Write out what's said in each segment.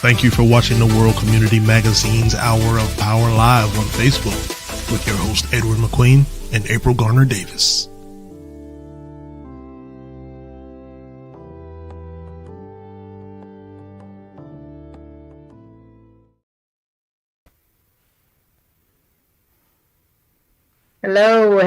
Thank you for watching the World Community Magazine's Hour of Power Live on Facebook with your host Edward McQueen and April Garner Davis. Hello,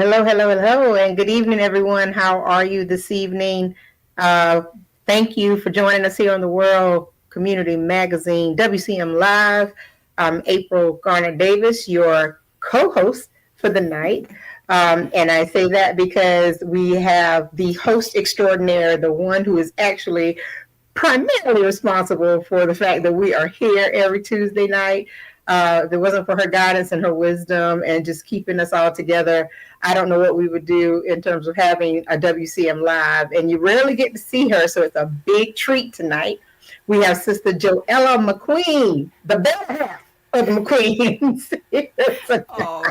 and good evening, everyone. How are you this evening? Thank you for joining us here on the World Community Magazine, WCM Live. I'm April Garner Davis, your co-host for the night. And I say that because we have the host extraordinaire, the one who is actually primarily responsible for the fact that we are here every Tuesday night. If it wasn't for her guidance and her wisdom and just keeping us all together, I don't know what we would do in terms of having a WCM Live. And you rarely get to see her, so it's a big treat tonight. We have Sister Joella McQueen, the better half of the McQueens. Oh,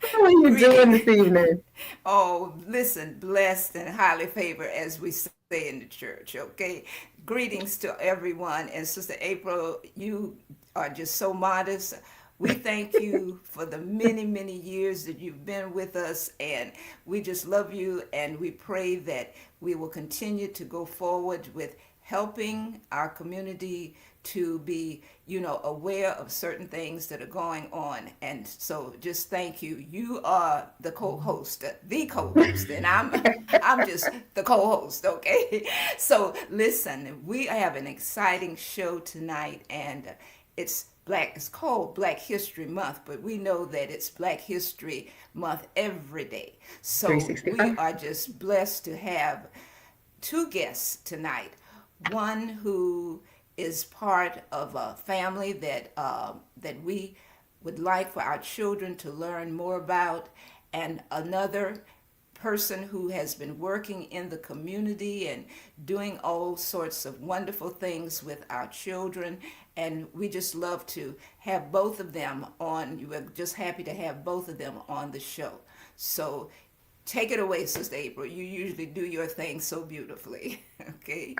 How are you doing this evening? oh, listen, blessed and highly favored, as we say in the church, okay? Greetings to everyone. And Sister April, you are just so modest. We thank you for the many, many years that you've been with us, and we just love you, and we pray that we will continue to go forward with helping our community to be, aware of certain things that are going on. And so just thank you. You are the co-host, and I'm just the co-host, okay? So listen, we have an exciting show tonight, and it's called Black History Month, but we know that it's Black History Month every day. So we 365. are just blessed to have two guests tonight. One who is part of a family that we would like for our children to learn more about, and another person who has been working in the community and doing all sorts of wonderful things with our children. And we just love to have both of them on. We're just happy to have both of them on the show. So take it away, Sister April. You usually do your thing so beautifully. Okay.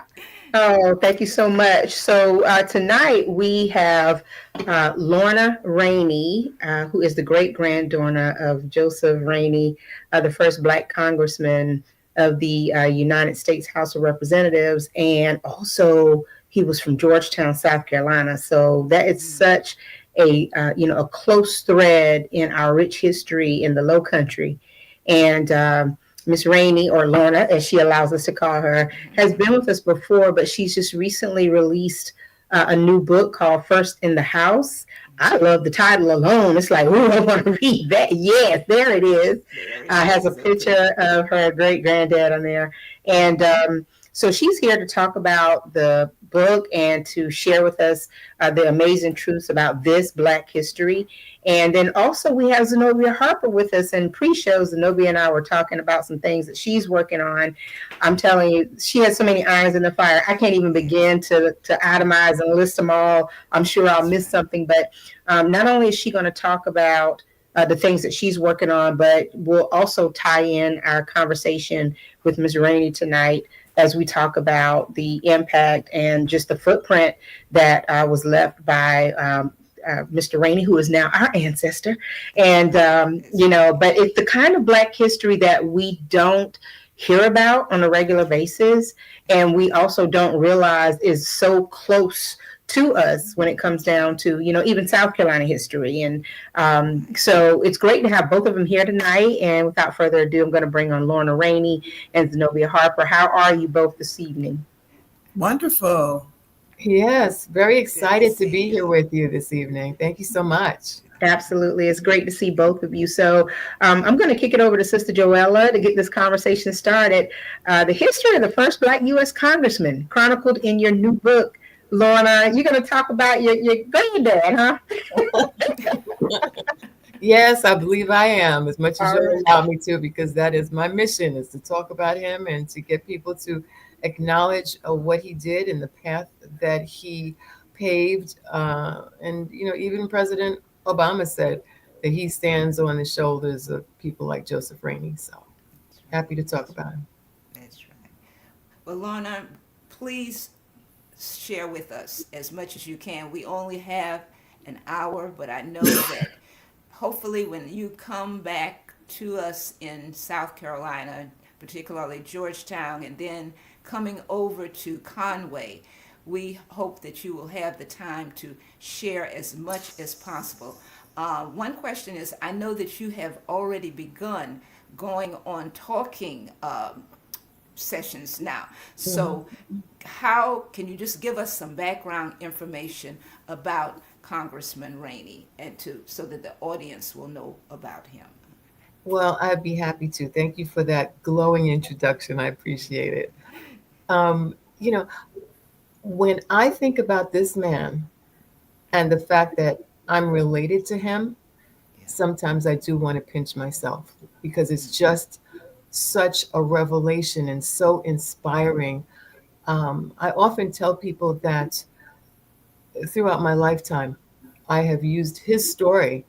Oh, thank you so much. So tonight we have Lorna Rainey, who is the great-granddaughter of Joseph Rainey, the first Black Congressman of the United States House of Representatives, and also he was from Georgetown, South Carolina. So that is such a close thread in our rich history in the Low Country. And Miss Rainey, or Lorna, as she allows us to call her, has been with us before, but she's just recently released a new book called First in the House. I love the title alone. It's like, ooh, I want to read that. Yes, there it is. There it Has a is. Okay. picture of her great granddad on there. And so she's here to talk about the book and to share with us the amazing truths about this Black history. And then also we have Zenobia Harper with us. And pre-show, Zenobia and I were talking about some things that she's working on. I'm telling you, she has so many irons in the fire. I can't even begin to itemize and list them all. I'm sure I'll miss something. But not only is she going to talk about the things that she's working on, but we'll also tie in our conversation with Ms. Rainey tonight as we talk about the impact and just the footprint that was left by Mr. Rainey, who is now our ancestor. And, but it's the kind of Black history that we don't hear about on a regular basis. And we also don't realize is so close to us when it comes down to, even South Carolina history. And so it's great to have both of them here tonight. And without further ado, I'm going to bring on Lorna Rainey and Zenobia Harper. How are you both this evening? Wonderful. Yes, very Good to excited to see be here you. with you this evening. Thank you so much. Absolutely. It's great to see both of you. So I'm going to kick it over to Sister Joella to get this conversation started. The history of the first Black U.S. Congressman, chronicled in your new book. Lorna, you're going to talk about your granddad, huh? Yes, I believe I am, as much as All you right. allow me to, because that is my mission, is to talk about him and to get people to acknowledge what he did and the path that he paved. And, even President Obama said that he stands on the shoulders of people like Joseph Rainey. So happy to talk about him. That's right. Well, Lorna, please share with us as much as you can. We only have an hour, but I know that hopefully when you come back to us in South Carolina, particularly Georgetown, and then coming over to Conway, we hope that you will have the time to share as much as possible. One question is, I know that you have already begun going on talking sessions now. So how can you just give us some background information about Congressman Rainey, and so that the audience will know about him? Well, I'd be happy to. Thank you for that glowing introduction. I appreciate it. Um, you know, when I think about this man and the fact that I'm related to him, sometimes I do want to pinch myself because it's just such a revelation and so inspiring. I often tell people that throughout my lifetime, I have used his story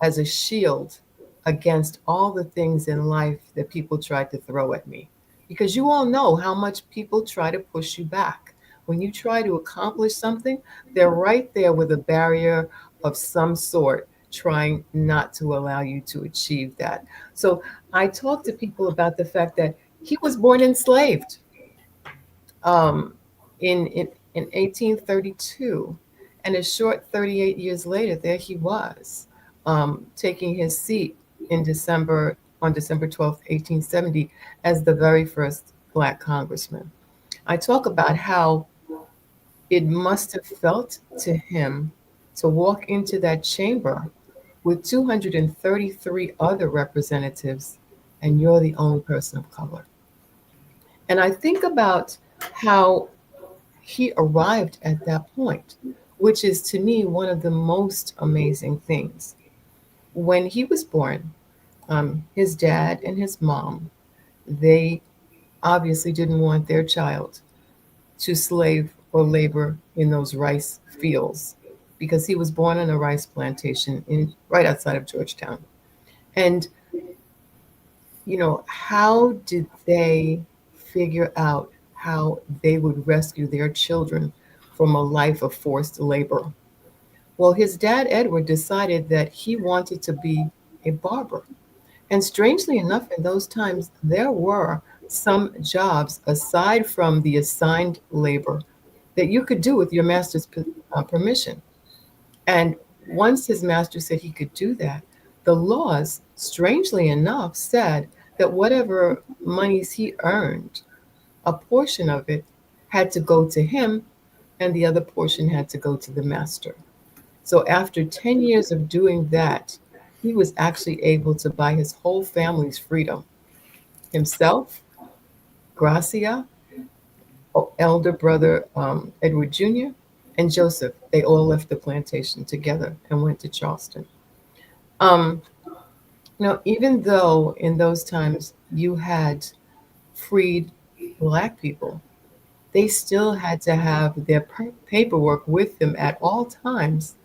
as a shield against all the things in life that people tried to throw at me. Because you all know how much people try to push you back. When you try to accomplish something, they're right there with a barrier of some sort, trying not to allow you to achieve that. So I talk to people about the fact that he was born enslaved um, in 1832. And a short 38 years later, there he was, taking his seat on December 12th, 1870, as the very first Black Congressman. I talk about how it must have felt to him to walk into that chamber with 233 other representatives, and you're the only person of color. And I think about how he arrived at that point, which is to me one of the most amazing things. When he was born, his dad and his mom, they obviously didn't want their child to slave or labor in those rice fields because he was born on a rice plantation in right outside of Georgetown. And how did they figure out how they would rescue their children from a life of forced labor? Well, his dad, Edward, decided that he wanted to be a barber. And strangely enough, in those times, there were some jobs aside from the assigned labor that you could do with your master's permission. And once his master said he could do that, the laws, strangely enough, said that whatever monies he earned, a portion of it had to go to him and the other portion had to go to the master. So after 10 years of doing that, he was actually able to buy his whole family's freedom. Himself, Gracia, elder brother Edward Jr., and Joseph, they all left the plantation together and went to Charleston. Um, Even though in those times you had freed Black people, they still had to have their paperwork with them at all times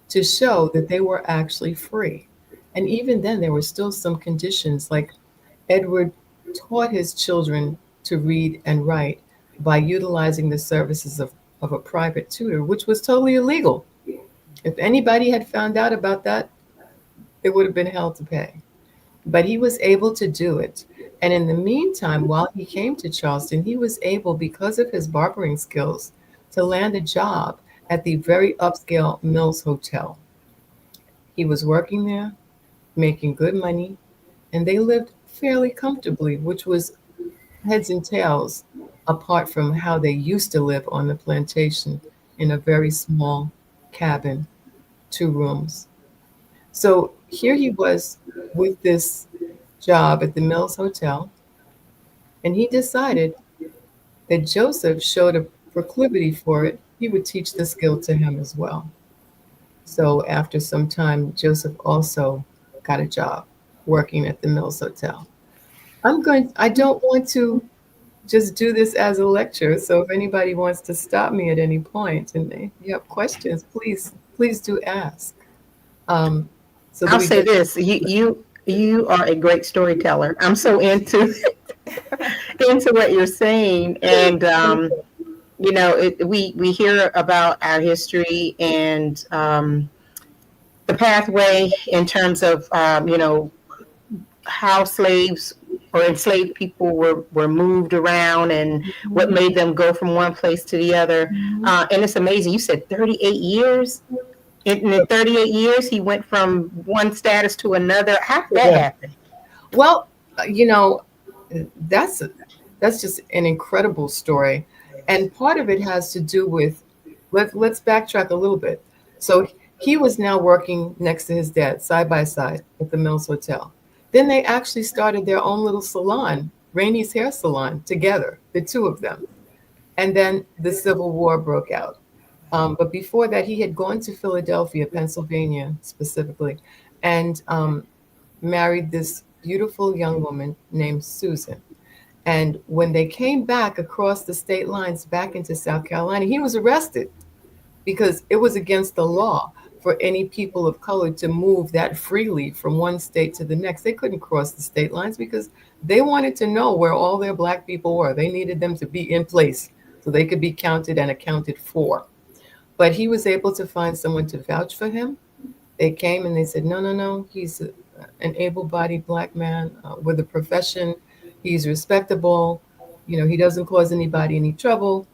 to show that they were actually free. And even then, there were still some conditions, like Edward taught his children to read and write by utilizing the services of a private tutor, which was totally illegal. If anybody had found out about that, it would have been hell to pay. But he was able to do it. And in the meantime, while he came to Charleston, he was able, because of his barbering skills, to land a job at the very upscale Mills Hotel. He was working there, making good money, and they lived fairly comfortably, which was heads and tails apart from how they used to live on the plantation in a very small cabin, 2 rooms. So here he was with this job at the Mills Hotel, and he decided that Joseph showed a proclivity for it. He would teach the skill to him as well. So after some time, Joseph also got a job working at the Mills Hotel. I don't want to just do this as a lecture. So if anybody wants to stop me at any point and you have questions, please do ask. So I'll say this: you are a great storyteller. I'm so into into what you're saying, and we hear about our history and the pathway in terms of how slaves or enslaved people were moved around and what made them go from one place to the other. And it's amazing. You said 38 years. In the 38 years, he went from one status to another. How did that happen? Well, you know, that's that's just an incredible story, and part of it has to do with let's backtrack a little bit. So he was now working next to his dad, side by side, at the Mills Hotel. Then they actually started their own little salon, Rainey's Hair Salon, together, the two of them. And then the Civil War broke out. But before that, he had gone to Philadelphia, Pennsylvania specifically, and married this beautiful young woman named Susan. And when they came back across the state lines back into South Carolina, he was arrested because it was against the law for any people of color to move that freely from one state to the next. They couldn't cross the state lines because they wanted to know where all their black people were. They needed them to be in place so they could be counted and accounted for. But he was able to find someone to vouch for him. They came and they said, no, no, no, he's an able-bodied black man with a profession. He's respectable. You know, he doesn't cause anybody any trouble.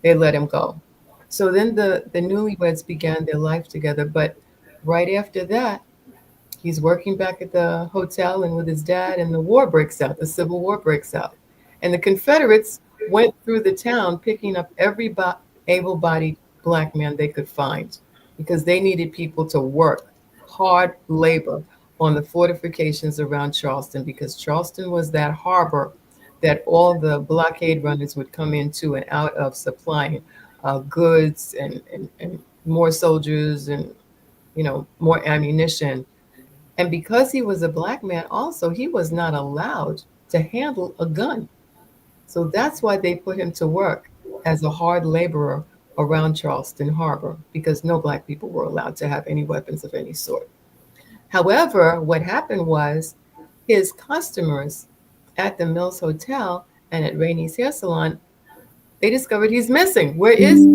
They let him go. So then the newlyweds began their life together. But right after that, he's working back at the hotel and with his dad, and the war breaks out. The Civil War breaks out. And the Confederates went through the town picking up every able-bodied black man they could find because they needed people to work hard labor on the fortifications around Charleston, because Charleston was that harbor that all the blockade runners would come into and out of, supplying goods and more soldiers and, you know, more ammunition. And because he was a black man also, he was not allowed to handle a gun. So that's why they put him to work as a hard laborer around Charleston Harbor, because no black people were allowed to have any weapons of any sort. However, what happened was his customers at the Mills Hotel and at Rainey's Hair Salon, they discovered he's missing. Where is he?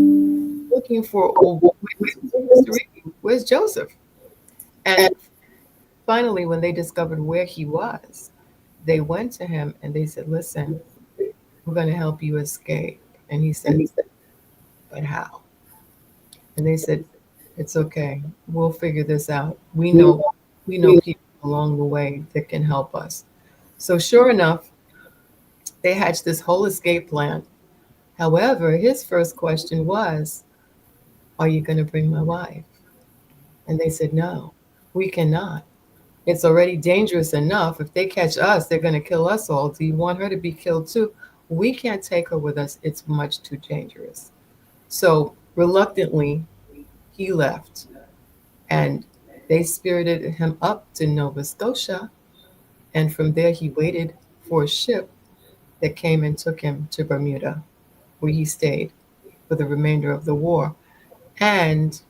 Looking for, oh, where's Joseph? And finally, when they discovered where he was, they went to him and they said, listen, we're going to help you escape. And he said, but how? And they said, it's okay. We'll figure this out. We know people along the way that can help us. So sure enough, they hatched this whole escape plan. However, his first question was, are you going to bring my wife? And they said, no, we cannot. It's already dangerous enough. If they catch us, they're going to kill us all. Do you want her to be killed too? We can't take her with us. It's much too dangerous. So reluctantly, he left, and they spirited him up to Nova Scotia. And from there, he waited for a ship that came and took him to Bermuda, where he stayed for the remainder of the war. And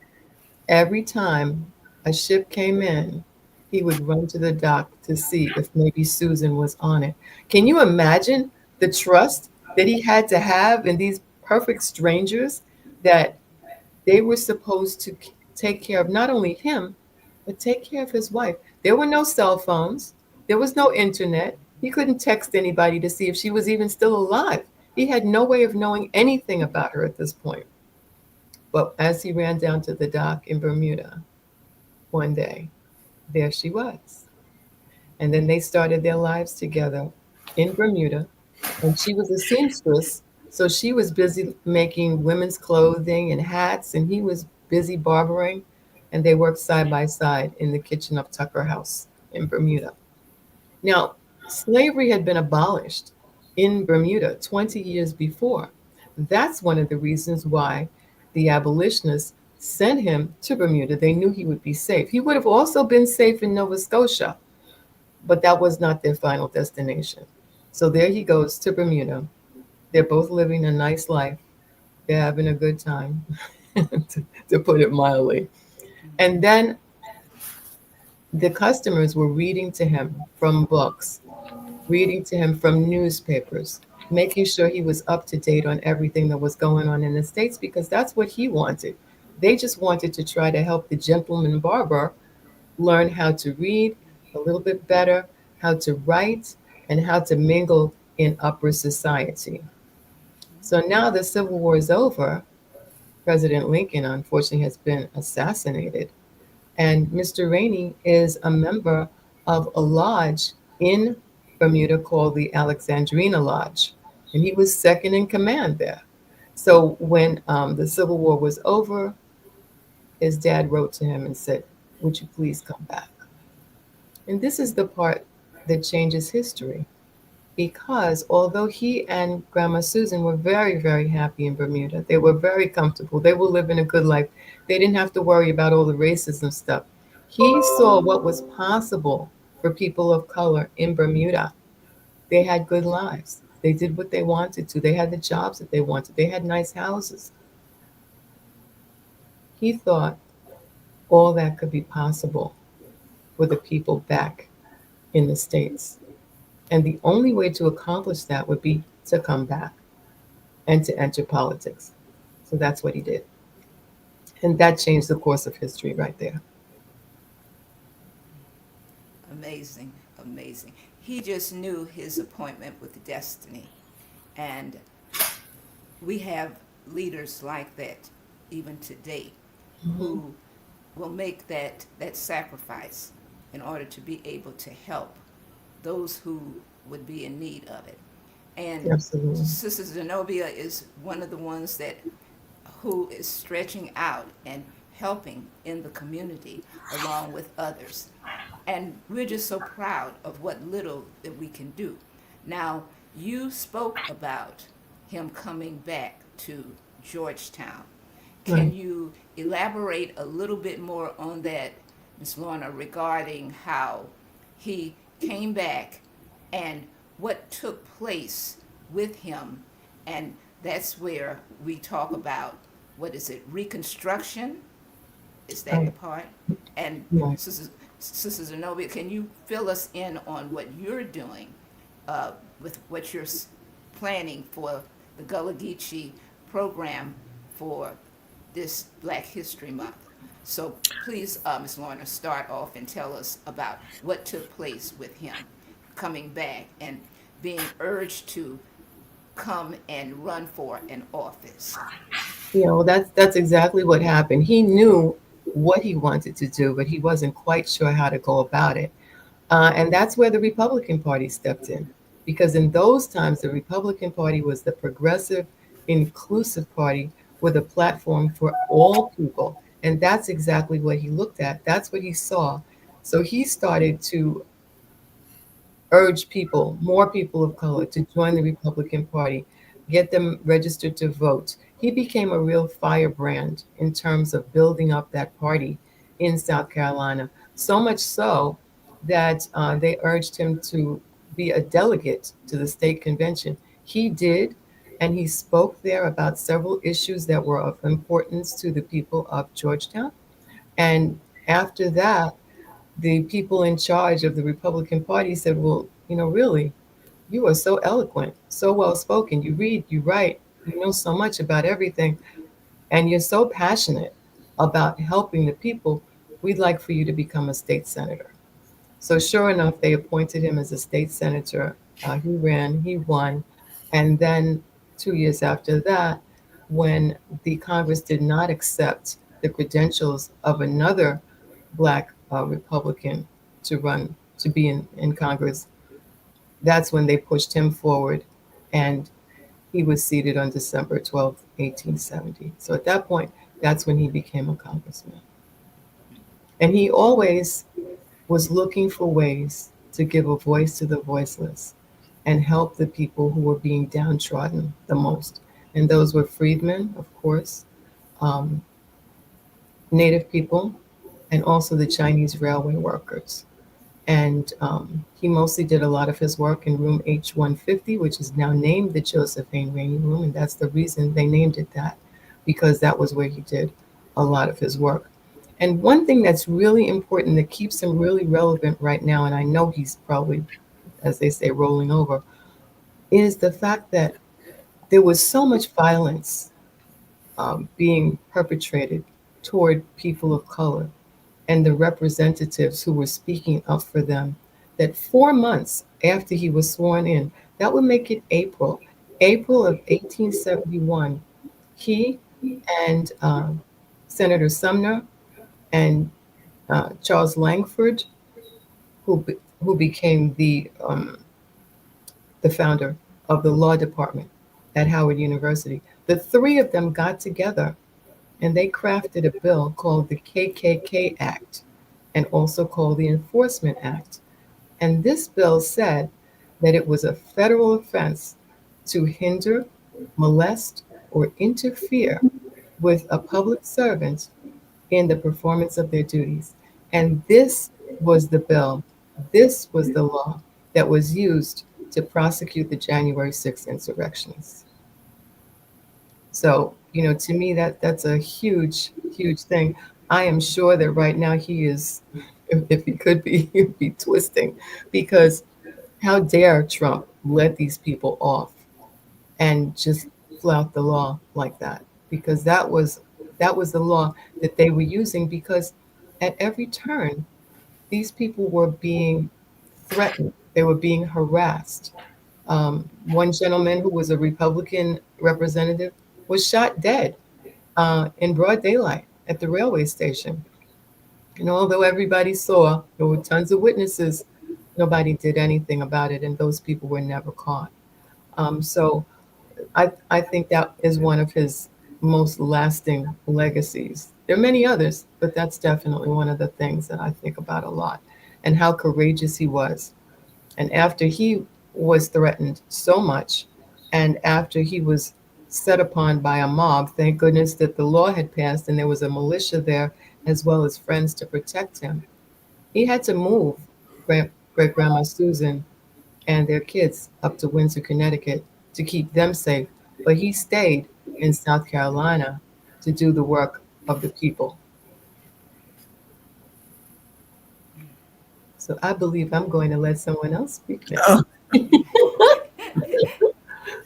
every time a ship came in, he would run to the dock to see if maybe Susan was on it. Can you imagine the trust that he had to have in these perfect strangers, that they were supposed to take care of not only him, but take care of his wife? There were no cell phones. There was no internet. He couldn't text anybody to see if she was even still alive. He had no way of knowing anything about her at this point. But as he ran down to the dock in Bermuda, one day, there she was. And then they started their lives together in Bermuda. And she was a seamstress, so she was busy making women's clothing and hats, and he was busy barbering. And they worked side by side in the kitchen of Tucker House in Bermuda. Now, slavery had been abolished in Bermuda 20 years before. That's one of the reasons why the abolitionists sent him to Bermuda. They knew he would be safe. He would have also been safe in Nova Scotia, but that was not their final destination. So there he goes to Bermuda. They're both living a nice life. They're having a good time, to put it mildly. And then the customers were reading to him from books, reading to him from newspapers, making sure he was up to date on everything that was going on in the States because that's what he wanted. They just wanted to try to help the gentleman barber learn how to read a little bit better, how to write, and how to mingle in upper society. So now the Civil War is over. President Lincoln, unfortunately, has been assassinated. And Mr. Rainey is a member of a lodge in Bermuda called the Alexandrina Lodge. And he was second in command there. So when the Civil War was over, his dad wrote to him and said, "Would you please come back?" And this is the part that changes history because although he and Grandma Susan were very, very happy in Bermuda, they were very comfortable, they were living a good life, they didn't have to worry about all the racism stuff. He saw what was possible for people of color in Bermuda. They had good lives. They did what they wanted to. They had the jobs that they wanted. They had nice houses. He thought all that could be possible for the people back in the States. And the only way to accomplish that would be to come back and to enter politics. So that's what he did. And that changed the course of history right there. Amazing, amazing. He just knew his appointment with destiny. And we have leaders like that even today who will make that sacrifice in order to be able to help those who would be in need of it. And Absolutely. Sister Zenobia is one of the ones that who is stretching out and helping in the community along with others. And we're just so proud of what little that we can do. Now, you spoke about him coming back to Georgetown. Can Right. you elaborate a little bit more on that, Ms. Lorna, regarding how he came back and what took place with him? And that's where we talk about, what is it, Reconstruction? Is that the Right. part? And Right. Sister Zenobia, can you fill us in on what you're doing with what you're planning for the Gullah Geechee program for this Black History Month? So please, Ms. Lorna, start off and tell us about what took place with him coming back and being urged to come and run for an office. Yeah, well, that's exactly what happened. He knew what he wanted to do, but he wasn't quite sure how to go about it. And that's where the Republican Party stepped in. Because in those times, the Republican Party was the progressive, inclusive party with a platform for all people. And that's exactly what he looked at. That's what he saw. So he started to urge people, more people of color, to join the Republican Party, get them registered to vote. He became a real firebrand in terms of building up that party in South Carolina. So much so that they urged him to be a delegate to the state convention. He did, and he spoke there about several issues that were of importance to the people of Georgetown. And after that, the people in charge of the Republican Party said, "Well, really, you are so eloquent, so well spoken. You read, you write, you know so much about everything, and you're so passionate about helping the people. We'd like for you to become a state senator." So, sure enough, they appointed him as a state senator. He ran, he won. And then 2 years after that, when the Congress did not accept the credentials of another Black Republican to run, to be in Congress, that's when they pushed him forward. And he was seated on December 12th, 1870. So at that point, that's when he became a congressman. And he always was looking for ways to give a voice to the voiceless and help the people who were being downtrodden the most. And those were freedmen, of course, um, Native people, and also the Chinese railway workers. And he mostly did a lot of his work in room H150, which is now named the Josephine Rainey Room. And that's the reason they named it that, because that was where he did a lot of his work. And one thing that's really important that keeps him really relevant right now, and I know he's probably, as they say, rolling over, is the fact that there was so much violence being perpetrated toward people of color and the representatives who were speaking up for them, that 4 months after he was sworn in, that would make it April of 1871, he and Senator Sumner and Charles Langford, who became the founder of the law department at Howard University, the three of them got together and they crafted a bill called the KKK Act and also called the Enforcement Act. And this bill said that it was a federal offense to hinder, molest, or interfere with a public servant in the performance of their duties. And this was the bill, this was the law that was used to prosecute the January 6th insurrectionists. So, to me, that's a huge, huge thing. I am sure that right now he is, if he could be, he'd be twisting, because how dare Trump let these people off and just flout the law like that? Because that was the law that they were using, because at every turn, these people were being threatened. They were being harassed. One gentleman who was a Republican representative was shot dead in broad daylight at the railway station. And although everybody saw, there were tons of witnesses, nobody did anything about it, and those people were never caught. So I think that is one of his most lasting legacies. There are many others, but that's definitely one of the things that I think about a lot, and how courageous he was. And after he was threatened so much, and after he was set upon by a mob, thank goodness that the law had passed and there was a militia there as well as friends to protect him. He had to move great grandma Susan and their kids up to Windsor, Connecticut to keep them safe. But he stayed in South Carolina to do the work of the people. So I believe I'm going to let someone else speak now. Oh.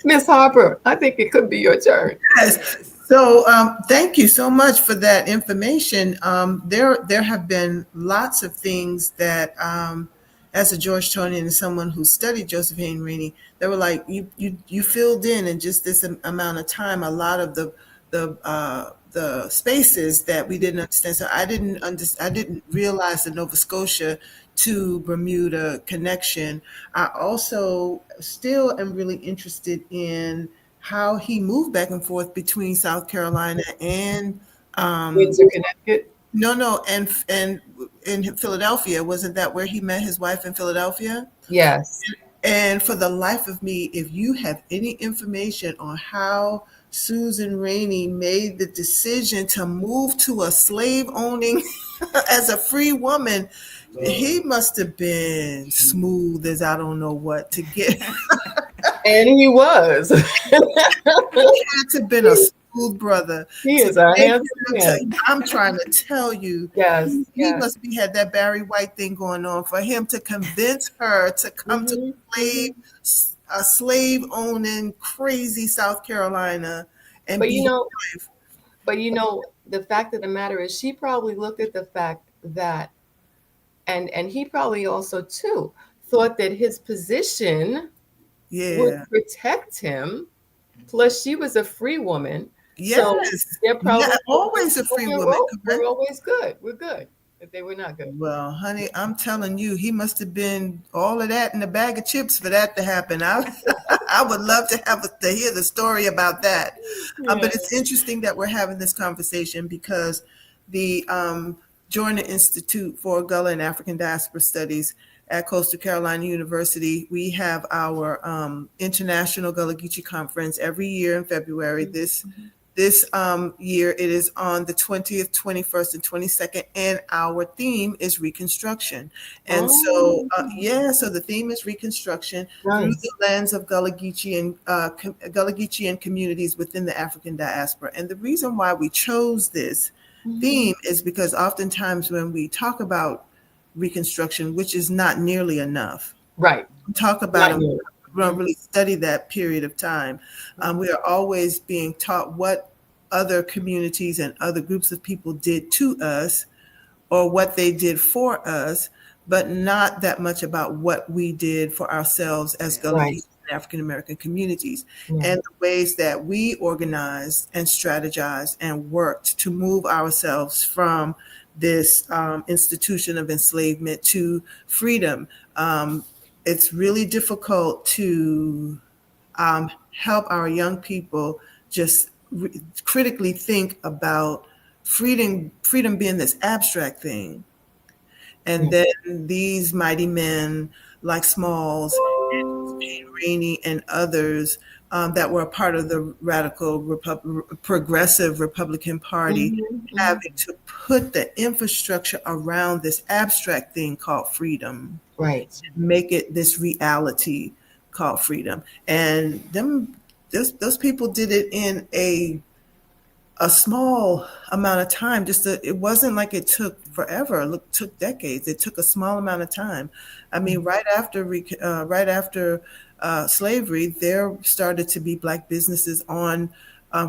Miss Harper, I think it could be your turn. Yes. So thank you so much for that information. There have been lots of things that, as a Georgetownian and someone who studied Josephine Rainey, they were like, you filled in just this amount of time a lot of the spaces that we didn't understand. So I didn't realize the Nova Scotia to Bermuda connection. I also still am really interested in how he moved back and forth between South Carolina and Windsor, Connecticut. No, and in Philadelphia. Wasn't that where he met his wife in Philadelphia? Yes. And for the life of me, if you have any information on how Susan Rainey made the decision to move to a slave owning as a free woman, he must have been smooth as I don't know what to get. And he was. He had to have been a smooth brother. He is a handsome man. I'm trying to tell you, Yes. he must be had that Barry White thing going on for him to convince her to come to a slave owning crazy South Carolina and But the fact of the matter is, she probably looked at the fact that, and he probably also too thought that his position would protect him. Plus, she was a free woman. Yes, so they're probably always a free woman. We're always good. We're good. If they were not good. Well, honey, I'm telling you, he must have been all of that in a bag of chips for that to happen. I would love to hear the story about that. Yeah. But it's interesting that we're having this conversation because the Joyner Institute for Gullah and African Diaspora Studies at Coastal Carolina University, we have our International Gullah Geechee Conference every year in February. This year, it is on the 20th, 21st, and 22nd, and our theme is Reconstruction. And so the theme is Reconstruction through the lens of Gullah Geechee and communities within the African diaspora. And the reason why we chose this theme is because oftentimes when we talk about Reconstruction, which is not nearly enough, right? Talk about we don't really study that period of time. We are always being taught what other communities and other groups of people did to us or what they did for us, but not that much about what we did for ourselves as Gullah Right. people and African American communities, Yeah. and the ways that we organized and strategized and worked to move ourselves from this institution of enslavement to freedom. It's really difficult to help our young people just critically think about freedom being this abstract thing. And then these mighty men like Smalls, Payne Rainey, and others that were a part of the radical progressive Republican Party having to put the infrastructure around this abstract thing called freedom, Right. make it this reality called freedom. And those people did it in a small amount of time. It wasn't like it took forever. It took decades. It took a small amount of time. I mean, right after slavery, there started to be Black businesses on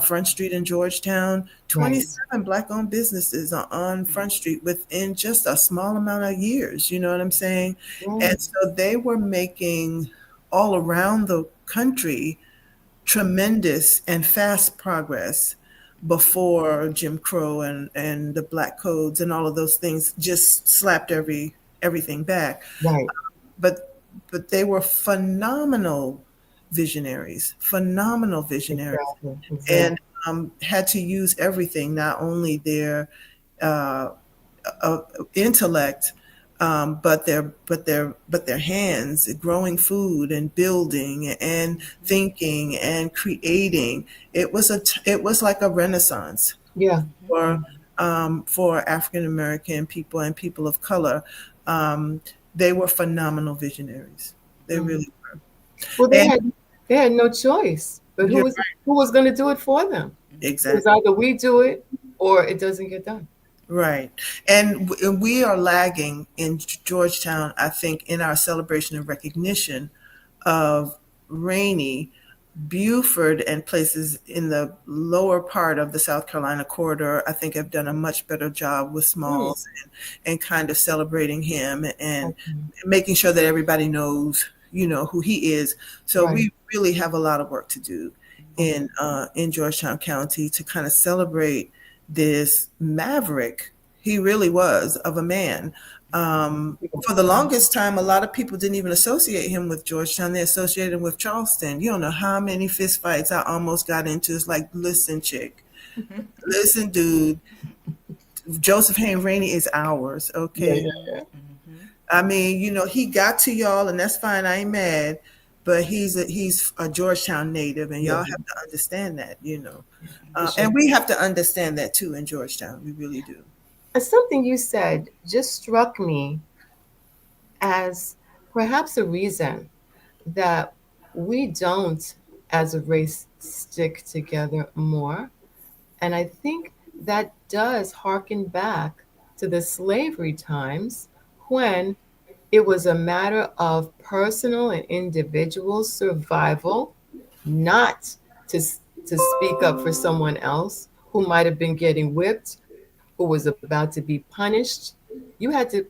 Front Street in Georgetown. 27 Black-owned businesses on Front Street within just a small amount of years. You know what I'm saying? Right. And so they were making all around the country tremendous and fast progress before Jim Crow and the Black codes and all of those things just slapped everything back. Right. But they were phenomenal visionaries, Exactly. and had to use everything, not only their intellect, but their hands, growing food and building and thinking and creating. It was like a renaissance Yeah. for African American people and people of color. They were phenomenal visionaries. They really were. Well, they And had no choice. But You're who was going to do it for them? It was exactly. either we do it or it doesn't get done. Right. And we are lagging in Georgetown, I think, in our celebration and recognition of Rainey. Buford and places in the lower part of the South Carolina corridor, I think, have done a much better job with Smalls and kind of celebrating him and making sure that everybody knows, who he is. So Right. we really have a lot of work to do in Georgetown County to kind of celebrate this maverick he really was of a man. For the longest time, a lot of people didn't even associate him with Georgetown. They associated him with Charleston. You don't know how many fist fights I almost got into. It's like, listen, chick, listen, dude, Joseph Hayne Rainey is ours, okay? Yeah. I mean, he got to y'all, and that's fine. I ain't mad, but he's a Georgetown native, and y'all have to understand that, and we have to understand that too in Georgetown. We really do. Something you said just struck me as perhaps a reason that we don't, as a race, stick together more. And I think that does harken back to the slavery times when it was a matter of personal and individual survival, not to speak up for someone else who might have been getting whipped, who was about to be punished. You had to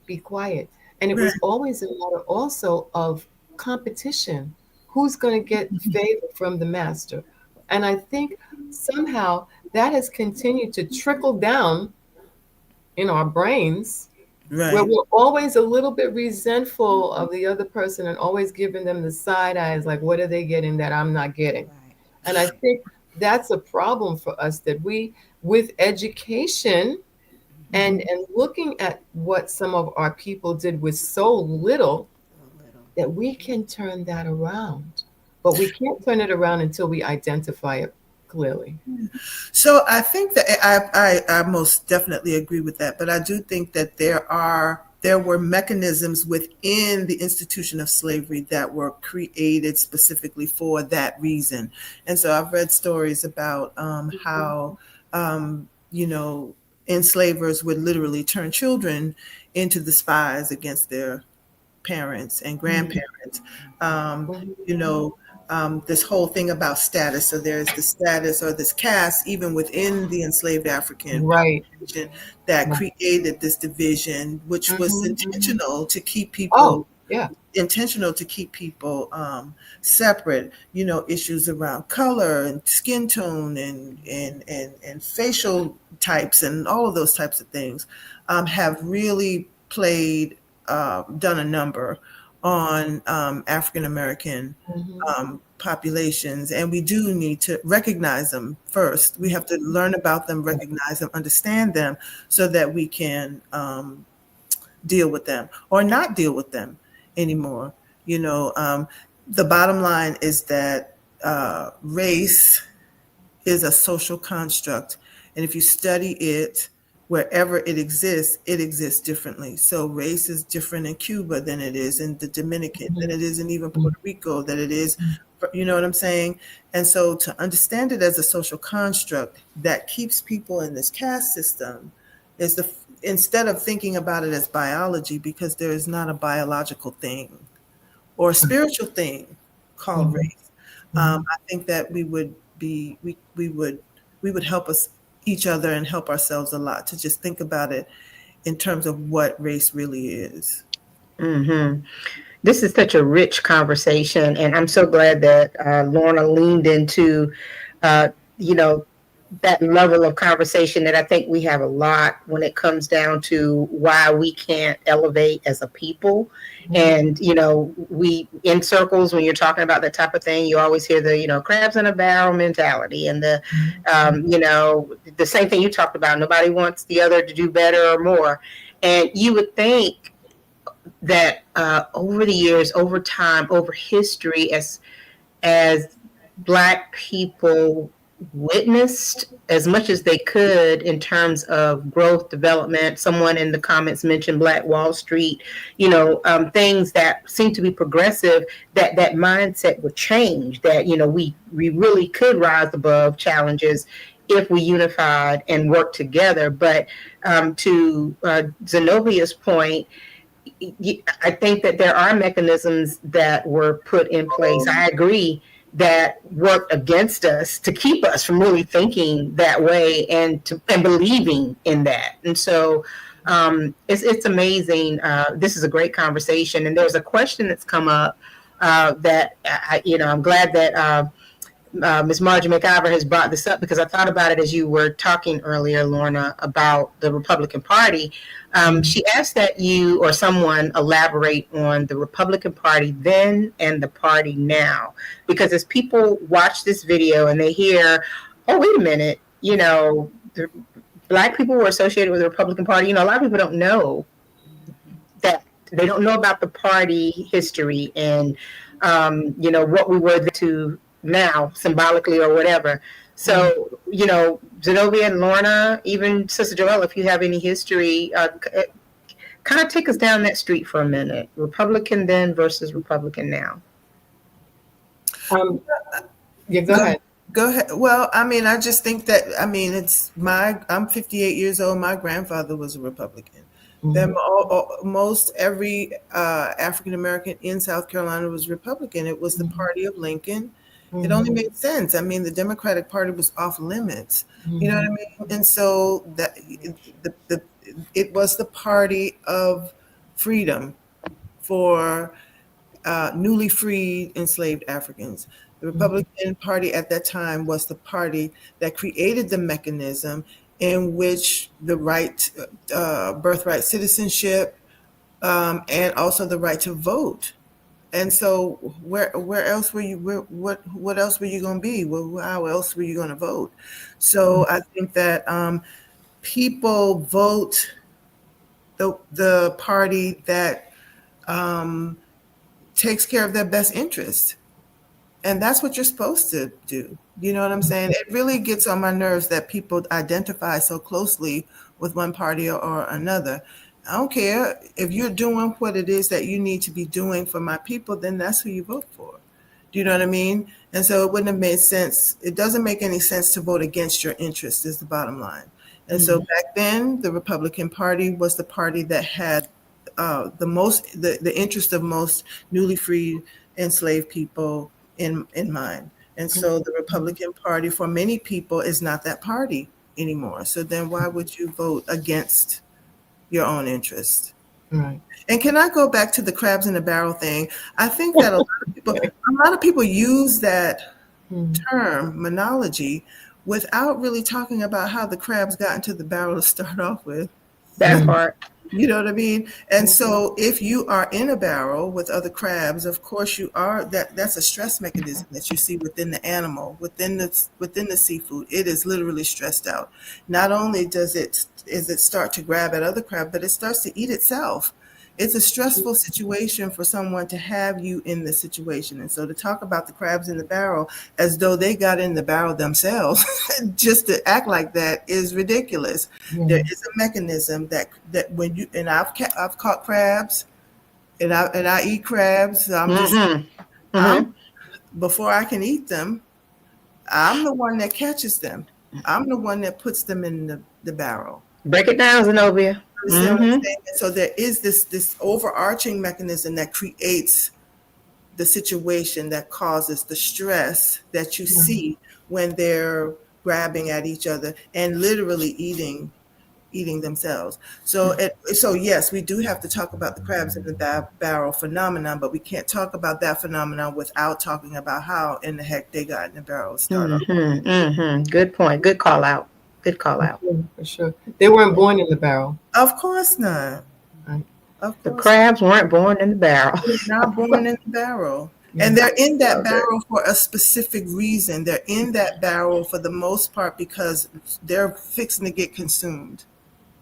be quiet. And it was always a matter also of competition. Who's going to get favor from the master? And I think somehow that has continued to trickle down in our brains, where we're always a little bit resentful of the other person and always giving them the side eyes, like, what are they getting that I'm not getting? And I think that's a problem for us, that we, with education and looking at what some of our people did with so little, that we can turn that around. But we can't turn it around until we identify it clearly. So I think that I most definitely agree with that, but I do think that there were mechanisms within the institution of slavery that were created specifically for that reason. And so I've read stories about how enslavers would literally turn children into the spies against their parents and grandparents. Mhm. You know, this whole thing about status. So there's the status or this caste, even within the enslaved African Right. population, that Right. created this division, which was Mhm. Mhm. intentional to keep people Oh, yeah. separate. You know, issues around color and skin tone and facial types and all of those types of things have really done a number on African American Mhm. populations, and we do need to recognize them first. We have to learn about them, recognize them, understand them, so that we can deal with them or not deal with them anymore. You know, the bottom line is that race is a social construct, and if you study it, wherever it exists differently. So race is different in Cuba than it is in the Dominican, than it is in even Puerto Rico, than it is, you know what I'm saying? And so to understand it as a social construct that keeps people in this caste system is instead of thinking about it as biology, because there is not a biological thing or a spiritual thing called Mhm. race. I think that we would help us each other and help ourselves a lot to just think about it in terms of what race really is. Hmm. This is such a rich conversation, and I'm so glad that Lorna leaned into, uh, you know, that level of conversation that I think we have a lot when it comes down to why we can't elevate as a people. And, we in circles, when you're talking about that type of thing, you always hear the, crabs in a barrel mentality and the same thing you talked about. Nobody wants the other to do better or more. And you would think that over the years, over time, over history, as Black people witnessed as much as they could in terms of growth, development. Someone in the comments mentioned Black Wall Street, things that seem to be progressive, that mindset would change, that, we really could rise above challenges if we unified and worked together. But to Zenobia's point, I think that there are mechanisms that were put in place. I agree that worked against us to keep us from really thinking that way and believing in that. And so it's amazing. This is a great conversation, and there's a question that's come up that I'm glad that Ms. Margie McIver has brought this up, because I thought about it as you were talking earlier, Lorna, about the Republican Party. She asked that you or someone elaborate on the Republican Party then and the party now, because as people watch this video and they hear, oh, wait a minute, the Black people were associated with the Republican Party. A lot of people don't know that. They don't know about the party history and what we were to now, symbolically or whatever. So, Zenobia and Lorna, even Sister Joelle, if you have any history, kind of take us down that street for a minute. Republican then versus Republican now. Yeah, go ahead. Go ahead. Well, I mean, I just think that, I'm 58 years old. My grandfather was a Republican. Most every African American in South Carolina was Republican. It was the party of Lincoln. It only made sense. I mean, the Democratic Party was off limits. You know what I mean? And so that it was the party of freedom for newly freed enslaved Africans. The Republican Party at that time was the party that created the mechanism in which the right, birthright citizenship, and also the right to vote. And so, where else were you? What else were you going to be? How else were you going to vote? So I think that people vote the party that takes care of their best interest. And that's what you're supposed to do. You know what I'm saying? It really gets on my nerves that people identify so closely with one party or another. I don't care if you're doing what it is that you need to be doing for my people, then that's who you vote for. Do you know what I mean? And so it wouldn't have made sense. It doesn't make any sense to vote against your interests is the bottom line. And so back then, the Republican Party was the party that had the interest of most newly freed enslaved people in mind. And so the Republican Party, for many people, is not that party anymore. So then why would you vote against your own interest? Right. And can I go back to the crabs in the barrel thing? I think that a lot of people use that term, monology, without really talking about how the crabs got into the barrel to start off with. That part. You know what I mean? And so if you are in a barrel with other crabs, of course you are, that's a stress mechanism that you see within the animal, within the seafood. It is literally stressed out. Not only does it start to grab at other crab, but it starts to eat itself. It's a stressful situation for someone to have you in this situation. And so to talk about the crabs in the barrel as though they got in the barrel themselves, just to act like that is ridiculous. Yeah. There is a mechanism that when you, and I've caught crabs and I eat crabs. So I'm before I can eat them, I'm the one that catches them. I'm the one that puts them in the barrel. Break it down, Zenobia. So there is this overarching mechanism that creates the situation that causes the stress that you see when they're grabbing at each other and literally eating themselves. So yes, we do have to talk about the crabs in the barrel phenomenon, but we can't talk about that phenomenon without talking about how in the heck they got in the barrel to start off. Good point. Good call out. Good call out. For sure. They weren't born in the barrel. Of course not. Right. The crabs weren't born in the barrel. They're not born in the barrel. And they're in that barrel for a specific reason. They're in that barrel for the most part because they're fixing to get consumed.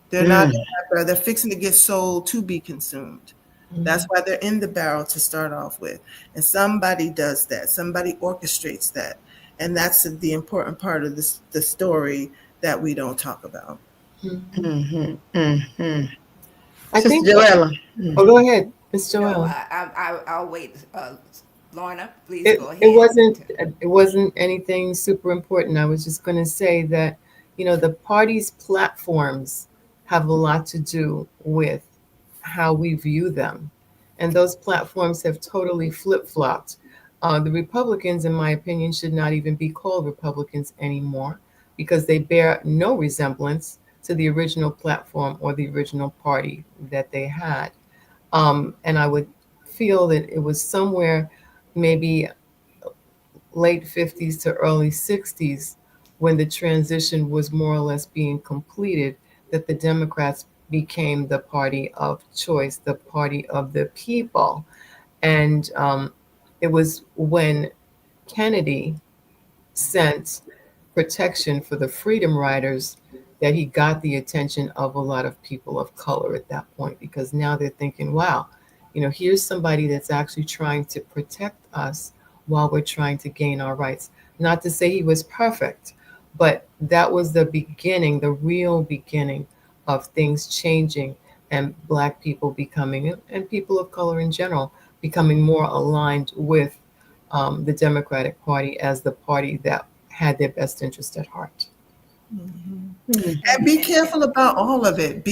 They're not in that barrel. They're fixing to get sold to be consumed. That's why they're in the barrel to start off with. And somebody does that. Somebody orchestrates that. And that's the important part of the story that we don't talk about. I think Joella. Oh, go ahead, Ms. Joella. No, I'll wait. Lorna, please go ahead. It wasn't anything super important. I was just going to say that, the party's platforms have a lot to do with how we view them. And those platforms have totally flip-flopped. The Republicans, in my opinion, should not even be called Republicans anymore, because they bear no resemblance to the original platform or the original party that they had. And I would feel that it was somewhere maybe late 50s to early 60s when the transition was more or less being completed, that the Democrats became the party of choice, the party of the people. And it was when Kennedy sent protection for the Freedom Riders that he got the attention of a lot of people of color at that point, because now they're thinking, wow, here's somebody that's actually trying to protect us while we're trying to gain our rights. Not to say he was perfect, but that was the beginning, the real beginning of things changing and Black people becoming, and people of color in general, becoming more aligned with the Democratic Party as the party that had their best interest at heart. And be careful about all of it.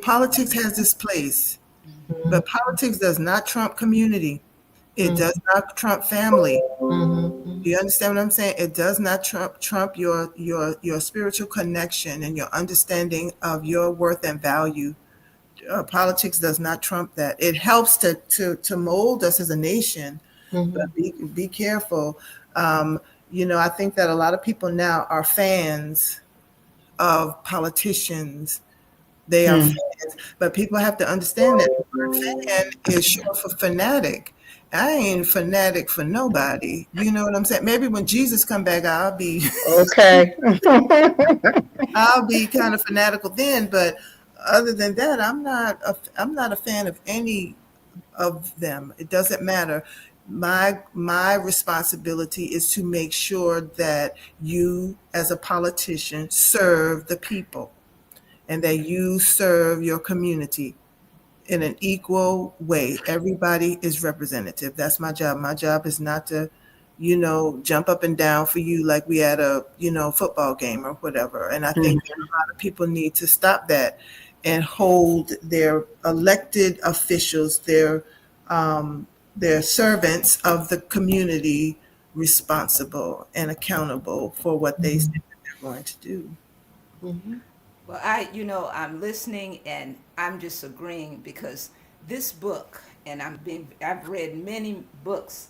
Politics has this place, but politics does not trump community. It does not trump family. Do you understand what I'm saying? It does not trump your spiritual connection and your understanding of your worth and value. Politics does not trump that. It helps to mold us as a nation, but be careful. I think that a lot of people now are fans of politicians. They are fans, but people have to understand that the word fan is short for fanatic. I ain't fanatic for nobody. You know what I'm saying? Maybe when Jesus come back, I'll be okay. I'll be kind of fanatical then. But other than that, I'm not a fan of any of them. It doesn't matter. My responsibility is to make sure that you, as a politician, serve the people, and that you serve your community in an equal way. Everybody is representative. That's my job. My job is not to, jump up and down for you like we at a, football game or whatever. And I think that a lot of people need to stop that. and hold their elected officials, their servants of the community responsible and accountable for what they said that they're going to do. Mhm. Well, I'm listening and I'm just agreeing because this book, and I've read many books,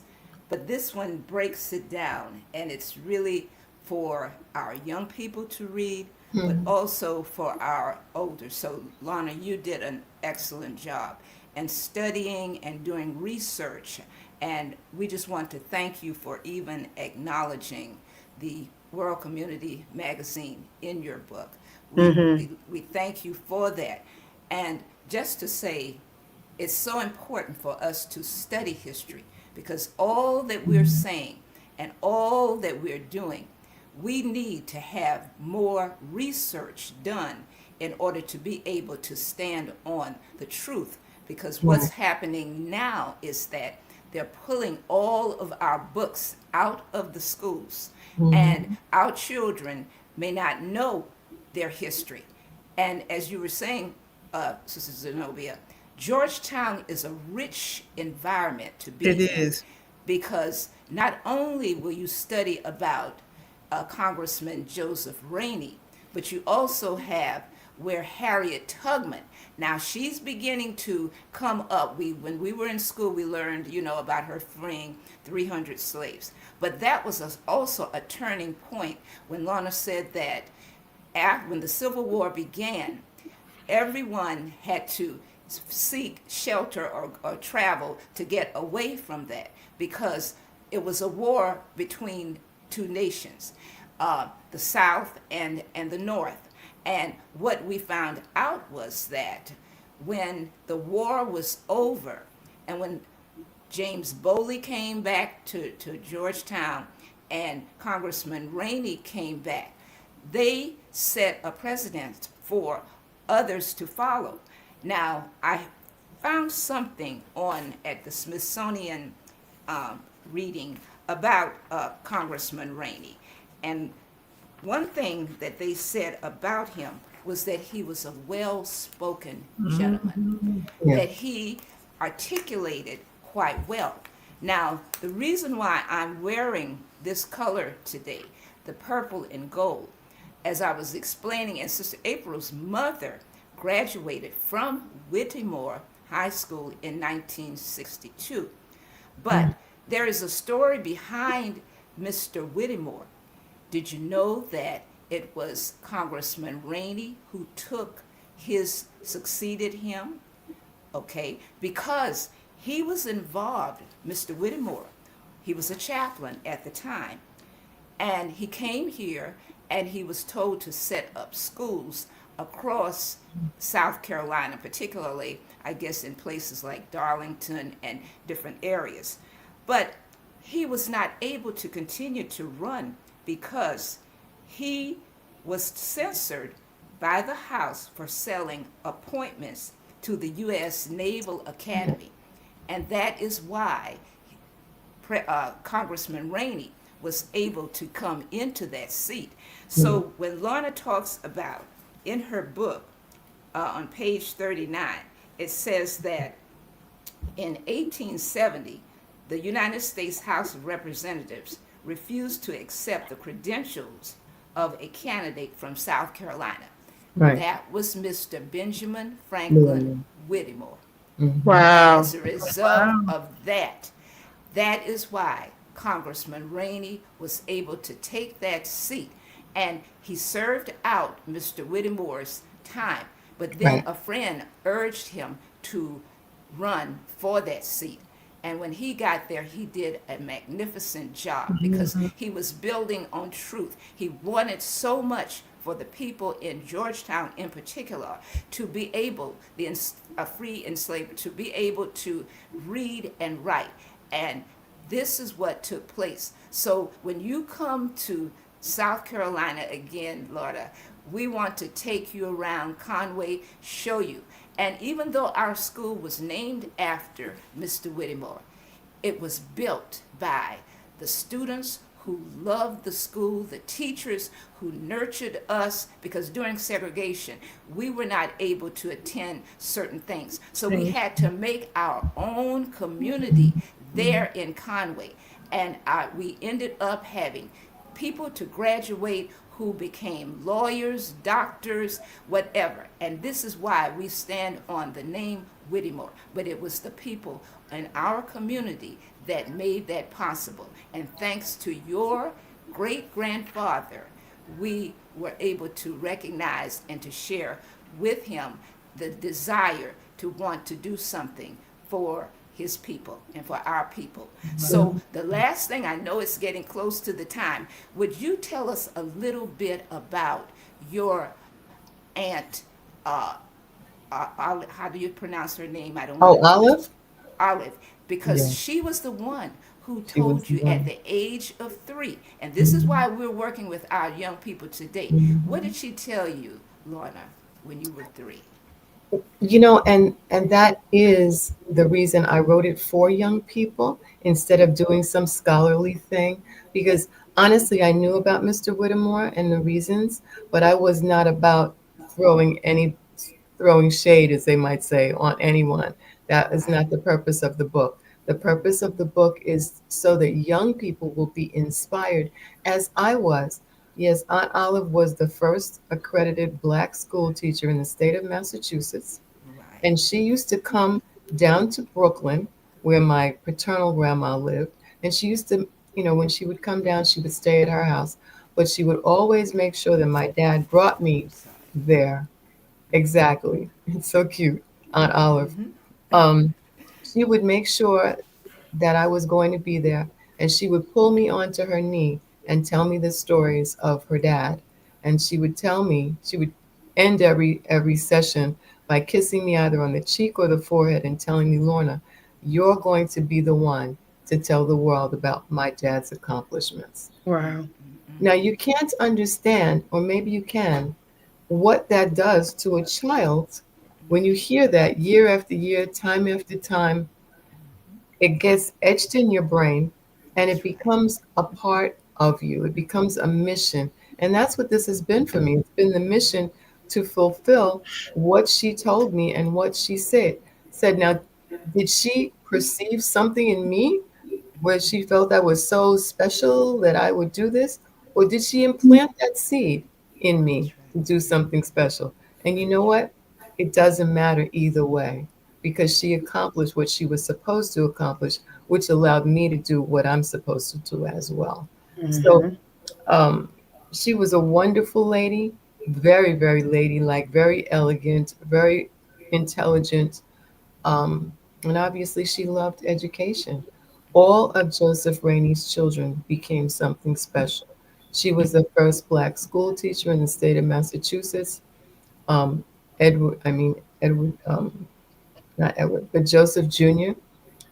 but this one breaks it down, and it's really for our young people to read, but Mhm. also for our older. So, Lorna, you did an excellent job and studying and doing research, and we just want to thank you for even acknowledging the World Community Magazine in your book. Mm-hmm. We thank you for that. And just to say, it's so important for us to study history because all that we're saying and all that we're doing, we need to have more research done in order to be able to stand on the truth. Because what's Right. happening now is that they're pulling all of our books out of the schools, and Mhm. our children may not know their history. And as you were saying, Sister Zenobia, Georgetown is a rich environment to It be in is. because not only will you study about Congressman Joseph Rainey, but you also have where Harriet Tubman. Now she's beginning to come up. When we were in school, we learned, about her freeing 300 slaves. But that was also a turning point when Lorna said that when the Civil War began, everyone had to seek shelter or travel to get away from that because it was a war between two nations, the South and the North. And what we found out was that when the war was over and when James Bowley came back to Georgetown and Congressman Rainey came back, they set a precedent for others to follow. Now, I found something on at the Smithsonian reading about Congressman Rainey. And one thing that they said about him was that he was a well spoken gentleman, Yeah. that he articulated quite well. Now, the reason why I'm wearing this color today, the purple and gold, as I was explaining, and Sister April's mother graduated from Whittemore High School in 1962. But there is a story behind Mr. Whittemore. Did you know that it was Congressman Rainey who succeeded him? Okay, because he was involved, Mr. Whittemore, he was a chaplain at the time, and he came here and he was told to set up schools across South Carolina, particularly, I guess, in places like Darlington and different areas. But he was not able to continue to run because he was censored by the House for selling appointments to the U.S. Naval Academy. And that is why Congressman Rainey was able to come into that seat. So when Lorna talks about in her book on page 39, it says that in 1870, the United States House of Representatives refused to accept the credentials of a candidate from South Carolina. Right. That was Mr. Benjamin Franklin Whittemore. Mhm. Wow. As a result of that, that is why Congressman Rainey was able to take that seat. And he served out Mr. Whittemore's time. But then Right. a friend urged him to run for that seat. And when he got there, he did a magnificent job because he was building on truth. He wanted so much for the people in Georgetown in particular to be able, a free enslaver, to be able to read and write. And this is what took place. So when you come to South Carolina again, Lorna, we want to take you around Conway, show you. And even though our school was named after Mr. Whittemore, it was built by the students who loved the school, the teachers who nurtured us, because during segregation, we were not able to attend certain things. So we had to make our own community there in Conway. And we ended up having people to graduate who became lawyers, doctors, whatever. And this is why we stand on the name Whittemore. But it was the people in our community that made that possible. And thanks to your great-grandfather, we were able to recognize and to share with him the desire to want to do something for his people and for our people. So the last thing, I know it's getting close to the time, would you tell us a little bit about your aunt, how do you pronounce her name? I don't Oh, want to Olive? Olive, because Yeah, she was the one who she was told the you at one. the age of 3, and this is why we're working with our young people today. What did she tell you, Lorna, when you were 3? And that is the reason I wrote it for young people instead of doing some scholarly thing. Because honestly, I knew about Mr. Whittemore and the reasons, but I was not about throwing shade, as they might say, on anyone. That is Right. not the purpose of the book. The purpose of the book is so that young people will be inspired, as I was. Yes, Aunt Olive was the first accredited Black school teacher in the state of Massachusetts. Right. And she used to come down to Brooklyn, where my paternal grandma lived. And she used to, when she would come down, she would stay at her house. But she would always make sure that my dad brought me I'm sorry. there. Exactly. It's so cute, Aunt Olive. Um, she would make sure that I was going to be there, and she would pull me onto her knee and tell me the stories of her dad. And she would end every session by kissing me either on the cheek or the forehead and telling me, Lorna, you're going to be the one to tell the world about my dad's accomplishments. Wow. Now, you can't understand, or maybe you can, what that does to a child when you hear that year after year, time after time. It gets etched in your brain and it That's right. becomes a part of you. It becomes a mission. And that's what this has been for me. It's been the mission to fulfill what she told me and what she said. Now, did she perceive something in me where she felt I was so special that I would do this? Or did she implant that seed in me That's right. to do something special? And you know what? It doesn't matter either way because she accomplished what she was supposed to accomplish, which allowed me to do what I'm supposed to do as well. So Mm-hmm. um, she was a wonderful lady, very, very ladylike, very elegant, very intelligent, and obviously, she loved education. All of Joseph Rainey's children became something special. She was the first Black school teacher in the state of Massachusetts. Um, Edward, not Edward, but Joseph Jr.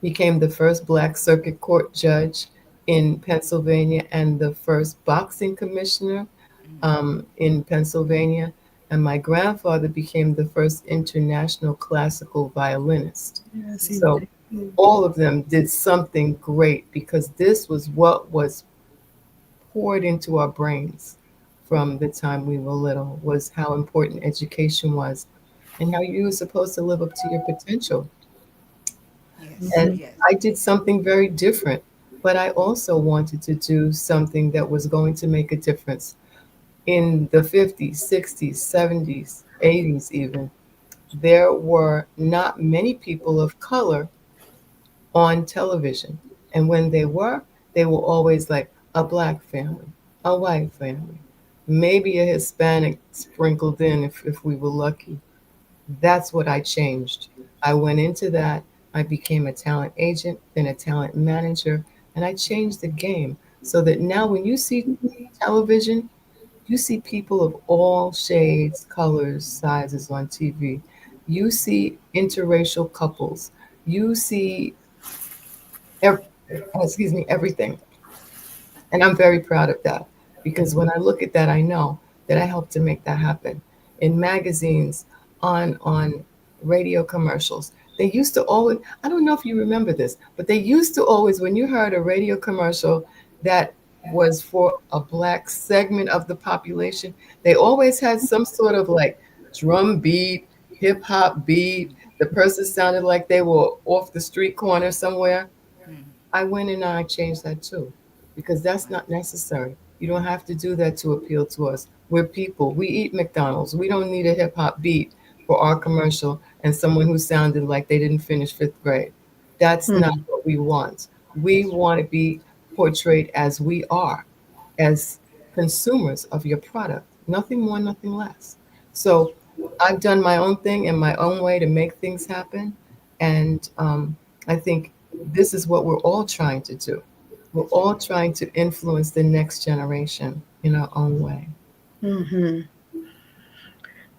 became the first Black circuit court judge in Pennsylvania and the first boxing commissioner in Pennsylvania. And my grandfather became the first international classical violinist. Yes, he So did. all of them did something great because this was what was poured into our brains from the time we were little was how important education was and how you were supposed to live up to your potential. Yes. And Yes. I did something very different, but I also wanted to do something that was going to make a difference. In the 50s, 60s, 70s, 80s, even, there were not many people of color on television. And when they were always like a Black family, a white family, maybe a Hispanic sprinkled in if we were lucky. That's what I changed. I went into that. I became a talent agent, then a talent manager, and I changed the game so that now when you see television, you see people of all shades, colors, sizes on TV. You see interracial couples. You see, ev- everything. And I'm very proud of that because when I look at that, I know that I helped to make that happen. In magazines, on radio commercials, they used to I don't know if you remember this, but they used to always, when you heard a radio commercial that was for a Black segment of the population. They always had some sort of like drum beat, hip hop beat. The person sounded like they were off the street corner somewhere. Mhm. I went in and I changed that too, because that's not necessary. You don't have to do that to appeal to us. We're people. We eat McDonald's. We don't need a hip hop beat for our commercial and someone who sounded like they didn't finish fifth grade. That's not Mhm. what we want. We want to be portrayed as we are, as consumers of your product. Nothing more, nothing less. So I've done my own thing in my own way to make things happen. And I think this is what we're all trying to do. We're all trying to influence the next generation in our own way. Mhm.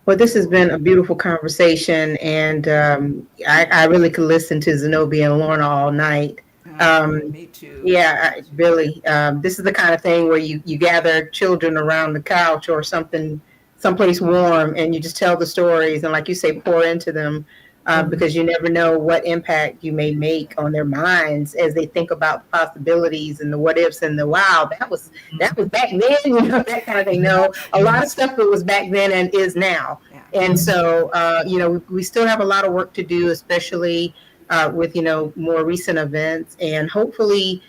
Well, this has been a beautiful conversation, and I really could listen to Zenobia and Lorna all night. Um, Me too. yeah, really. This is the kind of thing where you gather children around the couch or something, someplace warm, and you just tell the stories, and like you say, pour into them, Mhm. because you never know what impact you may make on their minds as they think about the possibilities and the what ifs and the wow, that was back then, that kind of thing. No, a lot of stuff that was back then and is now. Yeah. And so, we still have a lot of work to do, especially with, more recent events, and hopefully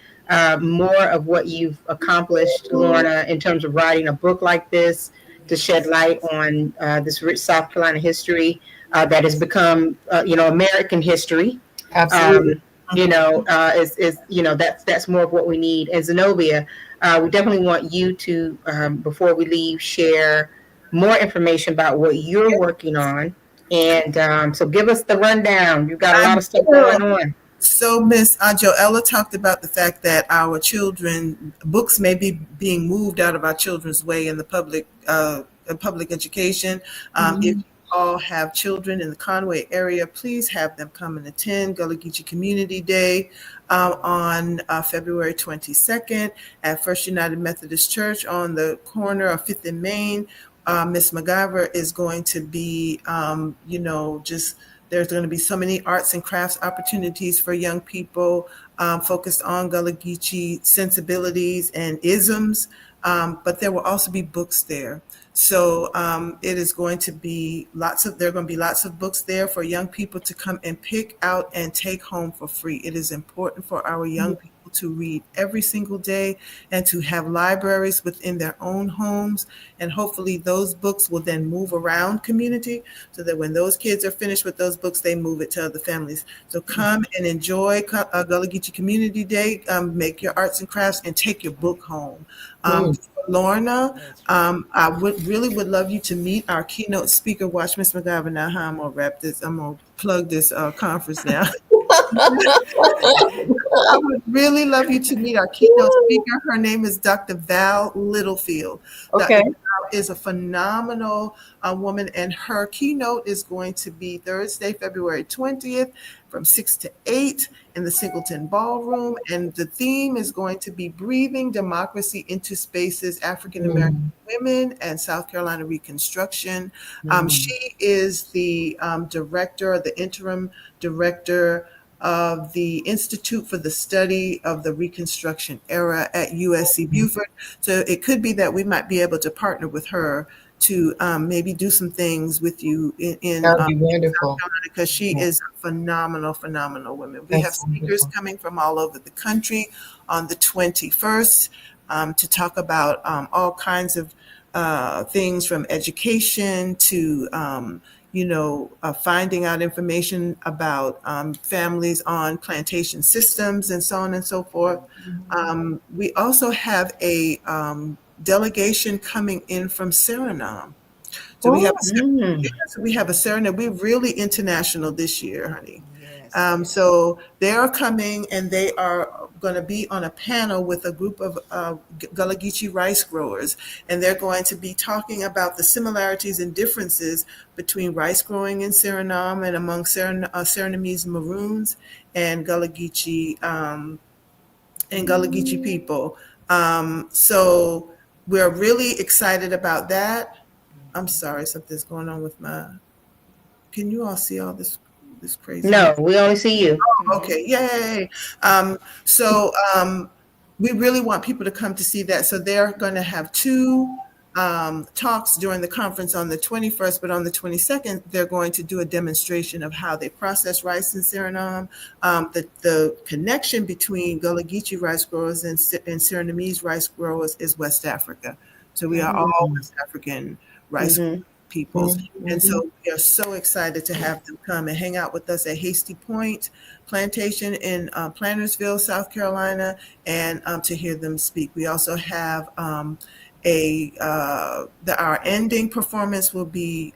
more of what you've accomplished, Lorna, in terms of writing a book like this to shed Yes. light on this rich South Carolina history that has become, American history. Absolutely. Um, that's more of what we need. And Zenobia, we definitely want you to, before we leave, share more information about what you're working on. And so give us the rundown. You've got a I lot of stuff will. going on. So, Miss Joella talked about the fact that our children books may be being moved out of our children's way in public education. If you Mhm. all have children in the Conway area, please have them come and attend Gullah Geechee Community Day on February 22nd at First United Methodist Church on the corner of 5th and Main. Miss MacGyver is going to be, just there's going to be so many arts and crafts opportunities for young people focused on Gullah Geechee sensibilities and isms, but there will also be books there. So it is going to be there are going to be lots of books there for young people to come and pick out and take home for free. It is important for our young people to read every single day and to have libraries within their own homes. And hopefully those books will then move around community so that when those kids are finished with those books, they move it to other families. So come and enjoy Gullah Geechee Community Day, make your arts and crafts, and take your book home. Mm. Lorna, That's right. I would love you to meet our keynote speaker. Watch Miss McGovern now how I'm gonna wrap this. I'm gonna plug this conference now. I would really love you to meet our keynote speaker. Her name is Dr. Val Littlefield. Okay. Dr. Val is a phenomenal woman, and her keynote is going to be Thursday, February 20th from 6 to 8 in the Singleton Ballroom. And the theme is going to be Breathing Democracy into Spaces, African American Women and South Carolina Reconstruction. She is the the interim director of the Institute for the Study of the Reconstruction Era at USC Beaufort. So it could be that we might be able to partner with her to maybe do some things with you in That would be South wonderful. Carolina, because she Yeah, is a phenomenal woman. We have that's speakers wonderful. coming from all over the country on the 21st to talk about all kinds of things from education to finding out information about families on plantation systems and so on and so forth. We also have a delegation coming in from Suriname. So we have Oh, Mm. a Suriname. We're really international this year, honey. Yes. So they are coming, and they are going to be on a panel with a group of Gullah Geechee rice growers, and they're going to be talking about the similarities and differences between rice growing in Suriname and among Surinamese Maroons and Gullah Geechee people. So we're really excited about that. I'm sorry, something's going on with my. Can you all see all this craziness? No, we only see you. Okay, yay. Um, so we really want people to come to see that. So they're going to have two talks during the conference on the 21st, but on the 22nd, they're going to do a demonstration of how they process rice in Suriname. The connection between Gullah Geechee rice growers and Surinamese rice growers is West Africa. So we are all West African rice peoples. And so we are so excited to have them come and hang out with us at Hasty Point Plantation in Plantersville, South Carolina, and to hear them speak. We also have our ending performance will be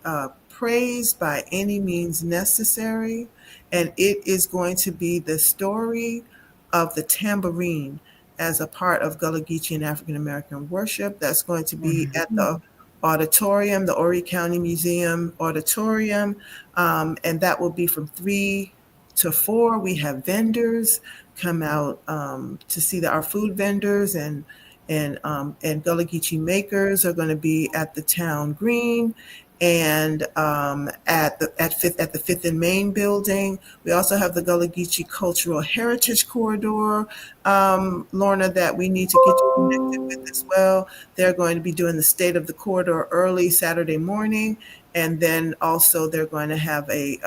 Praised by Any Means Necessary, and it is going to be the story of the tambourine as a part of Gullah Geechee and African American worship. That's going to be at the auditorium, the Horry County Museum auditorium, and that will be from 3 to 4. We have vendors come out to see our food vendors, and Gullah Geechee makers are going to be at the town green and at the Fifth and Main building. We also have the Gullah Geechee Cultural Heritage Corridor, Lorna, that we need to get you connected with as well. They're going to be doing the State of the Corridor early Saturday morning. And then also they're going to have a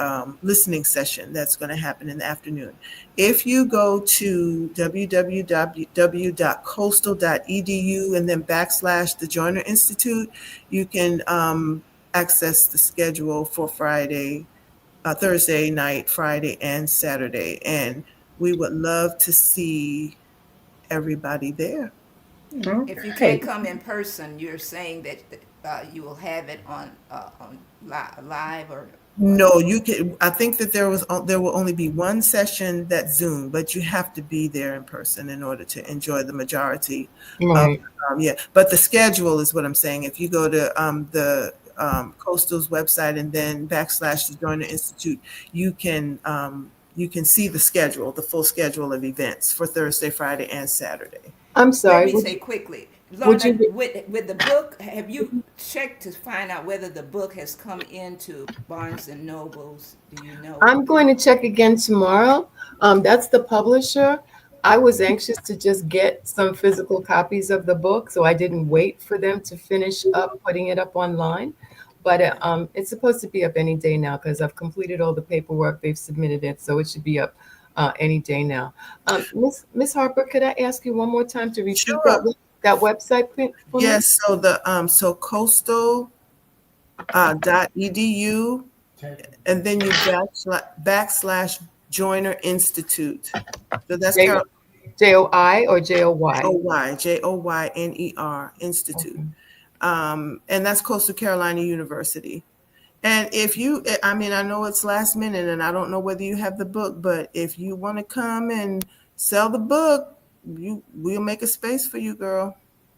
listening session that's going to happen in the afternoon. If you go to www.coastal.edu and then / the Joyner Institute, you can access the schedule for Thursday night, Friday, and Saturday. And we would love to see everybody there. If you can't come in person, you're saying that you will have it on live or? No, you can. I think that there will only be one session that's Zoom, but you have to be there in person in order to enjoy the majority. Right. But the schedule is what I'm saying. If you go to the Coastal's website and then / the Joyner Institute, you can see the schedule, the full schedule of events for Thursday, Friday, and Saturday. I'm sorry. Let me say quickly, Lorna, with the book, have you checked to find out whether the book has come into Barnes and Nobles? Do you know? I'm going to check again tomorrow. That's the publisher. I was anxious to just get some physical copies of the book, so I didn't wait for them to finish up putting it up online. But it's supposed to be up any day now because I've completed all the paperwork. They've submitted it, so it should be up any day now. Miss Harper, could I ask you one more time to repeat that website for me? Yes. So so coastal.edu, and then you / Joyner Institute. So that's J-O-I or J-O-Y? Joyner Institute. Okay. And that's Coastal Carolina University. And if you, I know it's last minute and I don't know whether you have the book, but if you want to come and sell the book, we'll make a space for you, girl.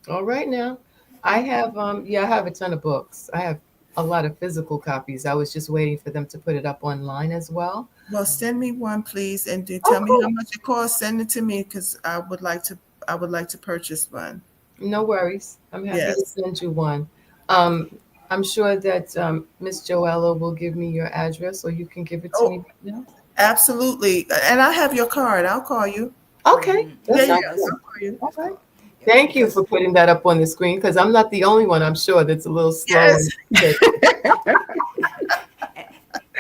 All right now. I have I have a ton of books. I have a lot of physical copies. I was just waiting for them to put it up online as well. Well, send me one, please, and tell me how much it costs. Send it to me because I would like to purchase one. No worries. I'm happy to send you one. I'm sure that Miss Joella will give me your address, or you can give it to me right now. Absolutely, and I have your card. I'll call you. Okay. I'll call you. All right. Thank you for putting that up on the screen because I'm not the only one, I'm sure, that's a little slow. Yes.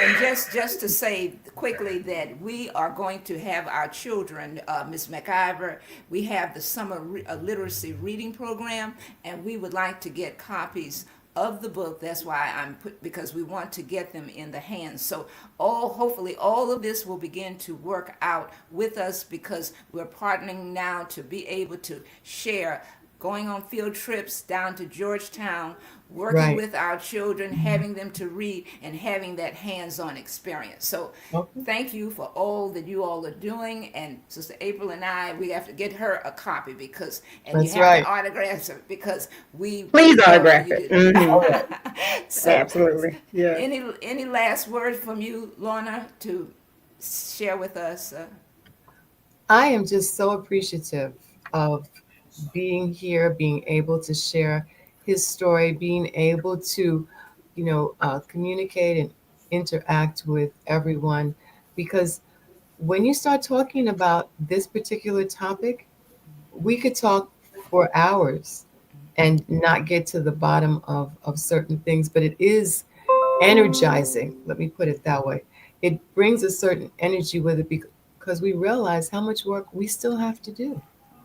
And just to say quickly that we are going to have our children, Ms. McIver, we have the summer literacy reading program, and we would like to get copies of the book. That's why because we want to get them in the hands. So hopefully all of this will begin to work out with us because we're partnering now to be able to share, going on field trips down to Georgetown, working with our children, having them to read, and having that hands-on experience. So thank you for all that you all are doing. And Sister April and I, we have to get her a copy you have to autograph her because please autograph it. So, absolutely. Yeah. Any last word from you, Lorna, to share with us? I am just so appreciative of being here, being able to share his story, being able to, communicate and interact with everyone. Because when you start talking about this particular topic, we could talk for hours and not get to the bottom of certain things, but it is energizing. Let me put it that way. It brings a certain energy with it because we realize how much work we still have to do.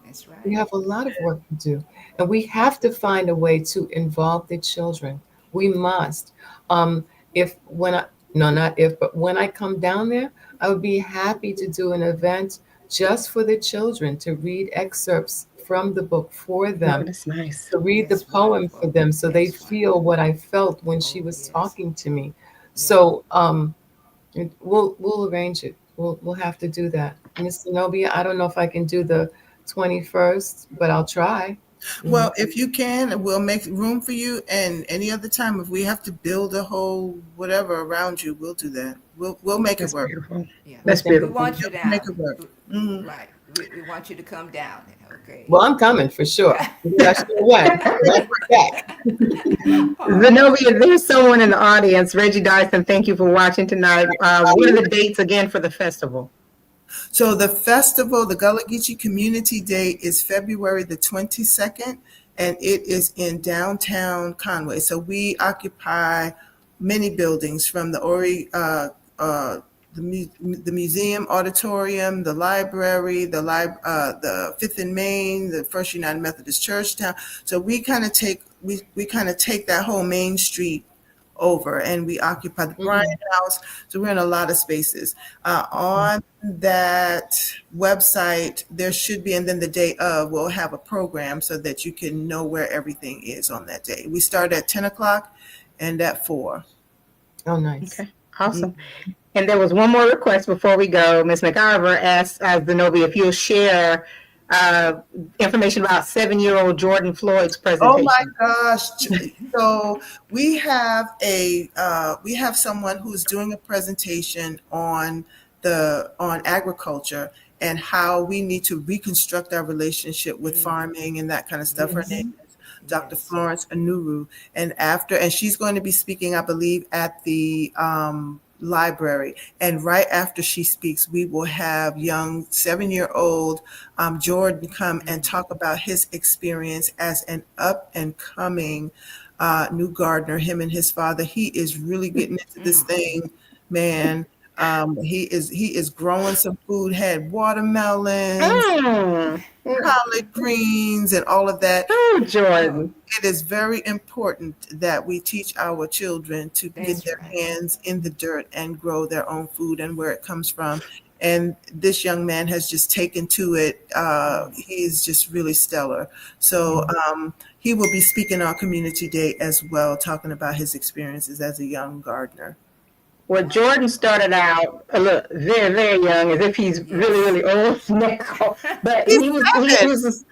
That's We right. have a lot of work to do, and we have to find a way to involve the children. We must. Um, if when I no, not if, but when I come down there, I would be happy to do an event just for the children to read excerpts from the book for Oh, them, that's nice. to read the That's poem for wonderful. them, so they That's feel wonderful. what I felt when she Oh, was yes. talking to me. Yeah. So we'll arrange it. We'll have to do that. Miss Zenobia, I don't know if I can do the 21st, but I'll try. You know. Well, if you can, we'll make room for you. And any other time, if we have to build a whole whatever around you, we'll do that. We'll make it That's work. beautiful. Yeah. Well, That's thank We beautiful. want you We'll make down. it work. Mhm. Right. We want you to come down. Okay. Well, I'm coming for sure. I'm not sure when, but I'll be back. Oh, Zenobia, there's someone in the audience. Reggie Dyson, thank you for watching tonight. What are the dates again for the festival? So the festival, the Gullah Geechee Community Day, is February the 22nd, and it is in downtown Conway. So we occupy many buildings from the the museum auditorium, the library, the Fifth and Main, the First United Methodist Churchtown. So we kind of take that whole Main Street over, and we occupy the Bryant Mhm. House. So we're in a lot of spaces. On that website, there should be, and then the day of, we'll have a program so that you can know where everything is on that day. We start at 10 o'clock and at 4. Oh, nice. Okay, awesome. And there was one more request before we go. Ms. McIver asked Zenobia if you'll share uh, information about 7-year-old Jordan Floyd's Oh my presentation. gosh. So we have someone who's doing a presentation on agriculture and how we need to reconstruct our relationship with farming and that kind of stuff. Her Yes. name is Dr. yes. Florence Anuru. And she's going to be speaking, I believe, at the library. And right after she speaks, we will have young 7-year-old Jordan come and talk about his experience as an up and coming new gardener. Him and his father, he is really getting into this thing, man. He is growing some food, had watermelons, Mm. collard greens, and all of that. Oh, Oh, Jordan. It is very important that we teach our children to get that's their right. hands in the dirt and grow their own food and where it comes from. And this young man has just taken to it. He is just really stellar. So he will be speaking on Community Day as well, talking about his experiences as a young gardener. Well, Jordan started out a little very, very young, as if he's really, Yes. really old now. But He's he 7. was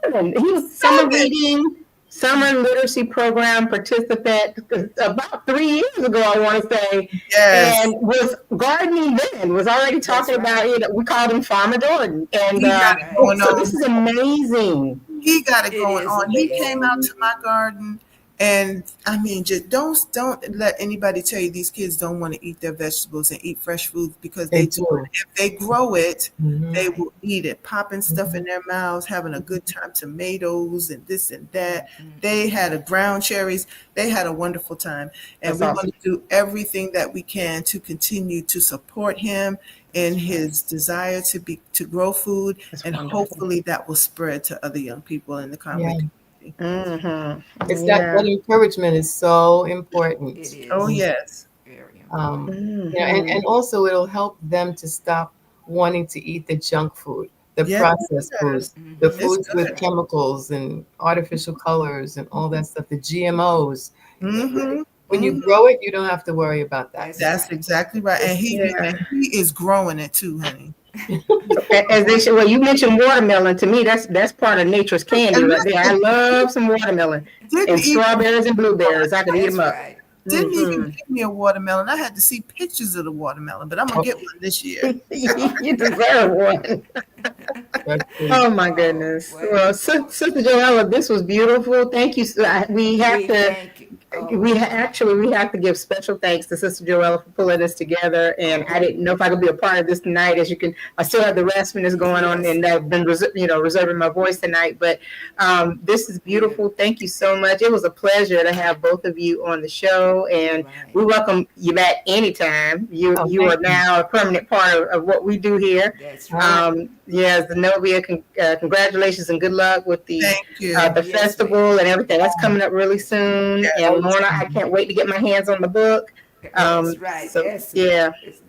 7. He was summer reading, summer literacy program participant about 3 years ago, I want to say, Yes, and was gardening then. Was already That's talking about right. it. We called him Farmer Jordan, and he got That's it right. going so this on. is amazing. He got it It going is on. He came out amazing. to my garden, and I mean, just don't let anybody tell you these kids don't want to eat their vegetables and eat fresh foods, because They they do. do. If they grow it, Mhm. they Right. will eat it, popping stuff in their mouths, having a good time, tomatoes and this and that. They had a ground cherries. They had a wonderful time, and That's we want awesome. to do everything that we can to continue to support him in That's right. his desire to grow food, That's and wonderful. hopefully that will spread to other young people in the Conway Yeah. community. It's that Yeah. encouragement is so It important. Oh is yes. very Um, important. and also it'll help them to stop wanting to eat the junk food, the Yes. processed foods, the It's foods with good. chemicals and artificial colors and all that stuff, the GMOs. Mm-hmm. When you Hmm. grow it, you don't have to worry about that. That's That's right. exactly right. And Yeah. he is growing it too, honey. As they should, well, you mentioned watermelon. To me, that's part of nature's candy And right there. I listen, love some watermelon didn't and even strawberries and blueberries. I could eat That's them up. right. didn't even Hmm give me a watermelon. I had to see pictures of the watermelon, but I'm gonna Oh, get one this year. You deserve one. that's good. Oh my Oh, goodness. well, Well, Sister Joella, this was beautiful. Thank you. We have we to thank you. Actually we have to give special thanks to Sister Joella for pulling this together, and I didn't know if I could be a part of this tonight. As you can, I still have the raspiness going on, and I've been reserving my voice tonight. But this is beautiful. Thank you so much. It was a pleasure to have both of you on the show, and we welcome you back anytime. You are now a permanent part of what we do here. That's right. Zenobia, congratulations and good luck with the festival and everything. That's coming up really soon. And Lorna, I can't wait to get my hands on the book. That's right. So,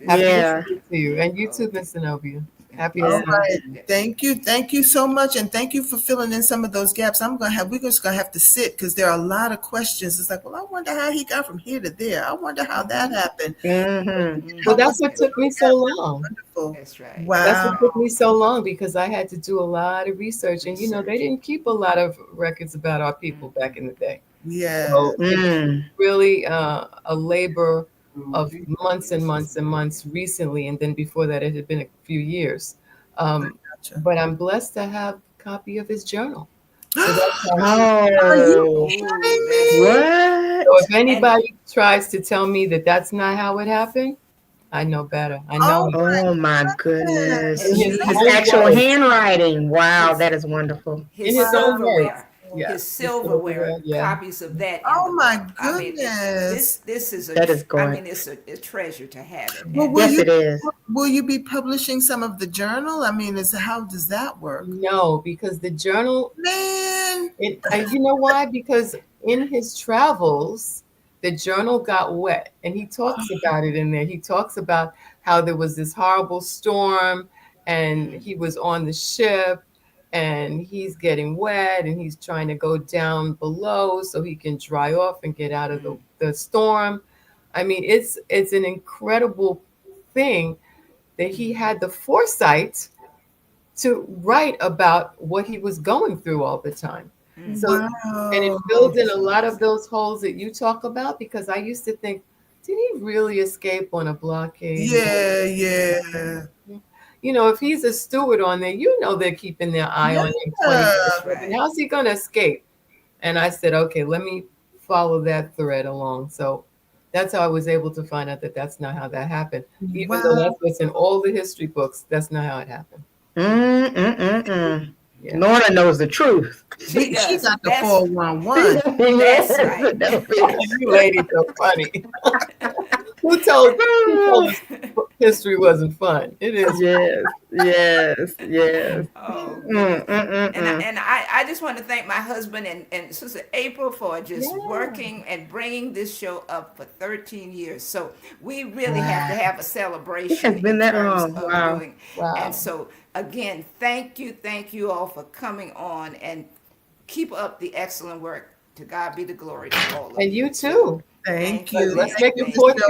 Happy to you, and you too, Miss Zenobia. Happy. All right. Thank you so much, and thank you for filling in some of those gaps. We're just gonna have to sit because there are a lot of questions. It's like, well, I wonder how he got from here to there. I wonder how that happened. Mm-hmm. Well, that's what took me so long. Wonderful. That's right. Wow. That's what took me so long, because I had to do a lot of research, and they didn't keep a lot of records about our people back in the day. Yeah. So it's really a labor of months and months and months recently, and then before that it had been a few years. But I'm blessed to have a copy of his journal. So that's what? So if anybody tries to tell me that that's not how it happened, I know better. I know. Oh my goodness! His actual handwriting. Wow, that is wonderful. His silverware. His silverware, copies of that. Oh my goodness! I mean, this is it's a treasure to have it. Well, it is. Will you be publishing some of the journal? I mean, how does that work? No, because the journal, man. You know why? Because in his travels, the journal got wet, and he talks about it in there. He talks about how there was this horrible storm, and he was on the ship. And he's getting wet, and he's trying to go down below so he can dry off and get out of the storm. I mean, it's an incredible thing that he had the foresight to write about what he was going through all the time. So, and it fills in a lot of those holes that you talk about, because I used to think, did he really escape on a blockade? Yeah. If he's a steward on there, they're keeping their eye on him 24/7. How's he going to escape? And I said, okay, let me follow that thread along. So that's how I was able to find out that that's not how that happened. Even though that's what's in all the history books, that's not how it happened. Yeah. Lorna knows the truth. She got the 411. That's right. You ladies are funny. Who told us history wasn't fun? It is. Yes. And I just want to thank my husband and Sister April for just working and bringing this show up for 13 years. So we really have to have a celebration. It's been that long. Wow. And so again, thank you all for coming on, and keep up the excellent work. To God be the glory to all of you. And you too. Thank you. Let's make it 14.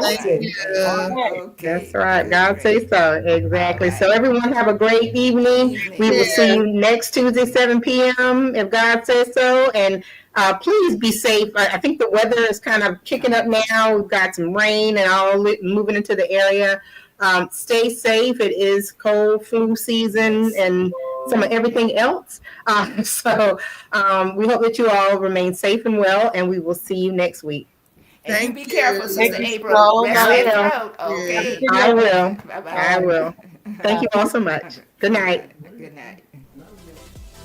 Thank you. Okay. That's right. God say so. Exactly. So everyone have a great evening. We will see you next Tuesday, 7 p.m. if God says so. And please be safe. I think the weather is kind of kicking up now. We've got some rain and all moving into the area. Stay safe. It is cold, flu season, and some of everything else. So we hope that you all remain safe and well, and we will see you next week. And be careful, Sister April. I will. I will. Thank you all so much. Good night. Good night.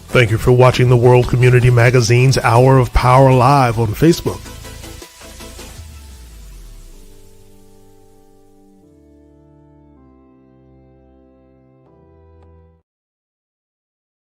Thank you for watching the World Community Magazine's Hour of Power Live on Facebook.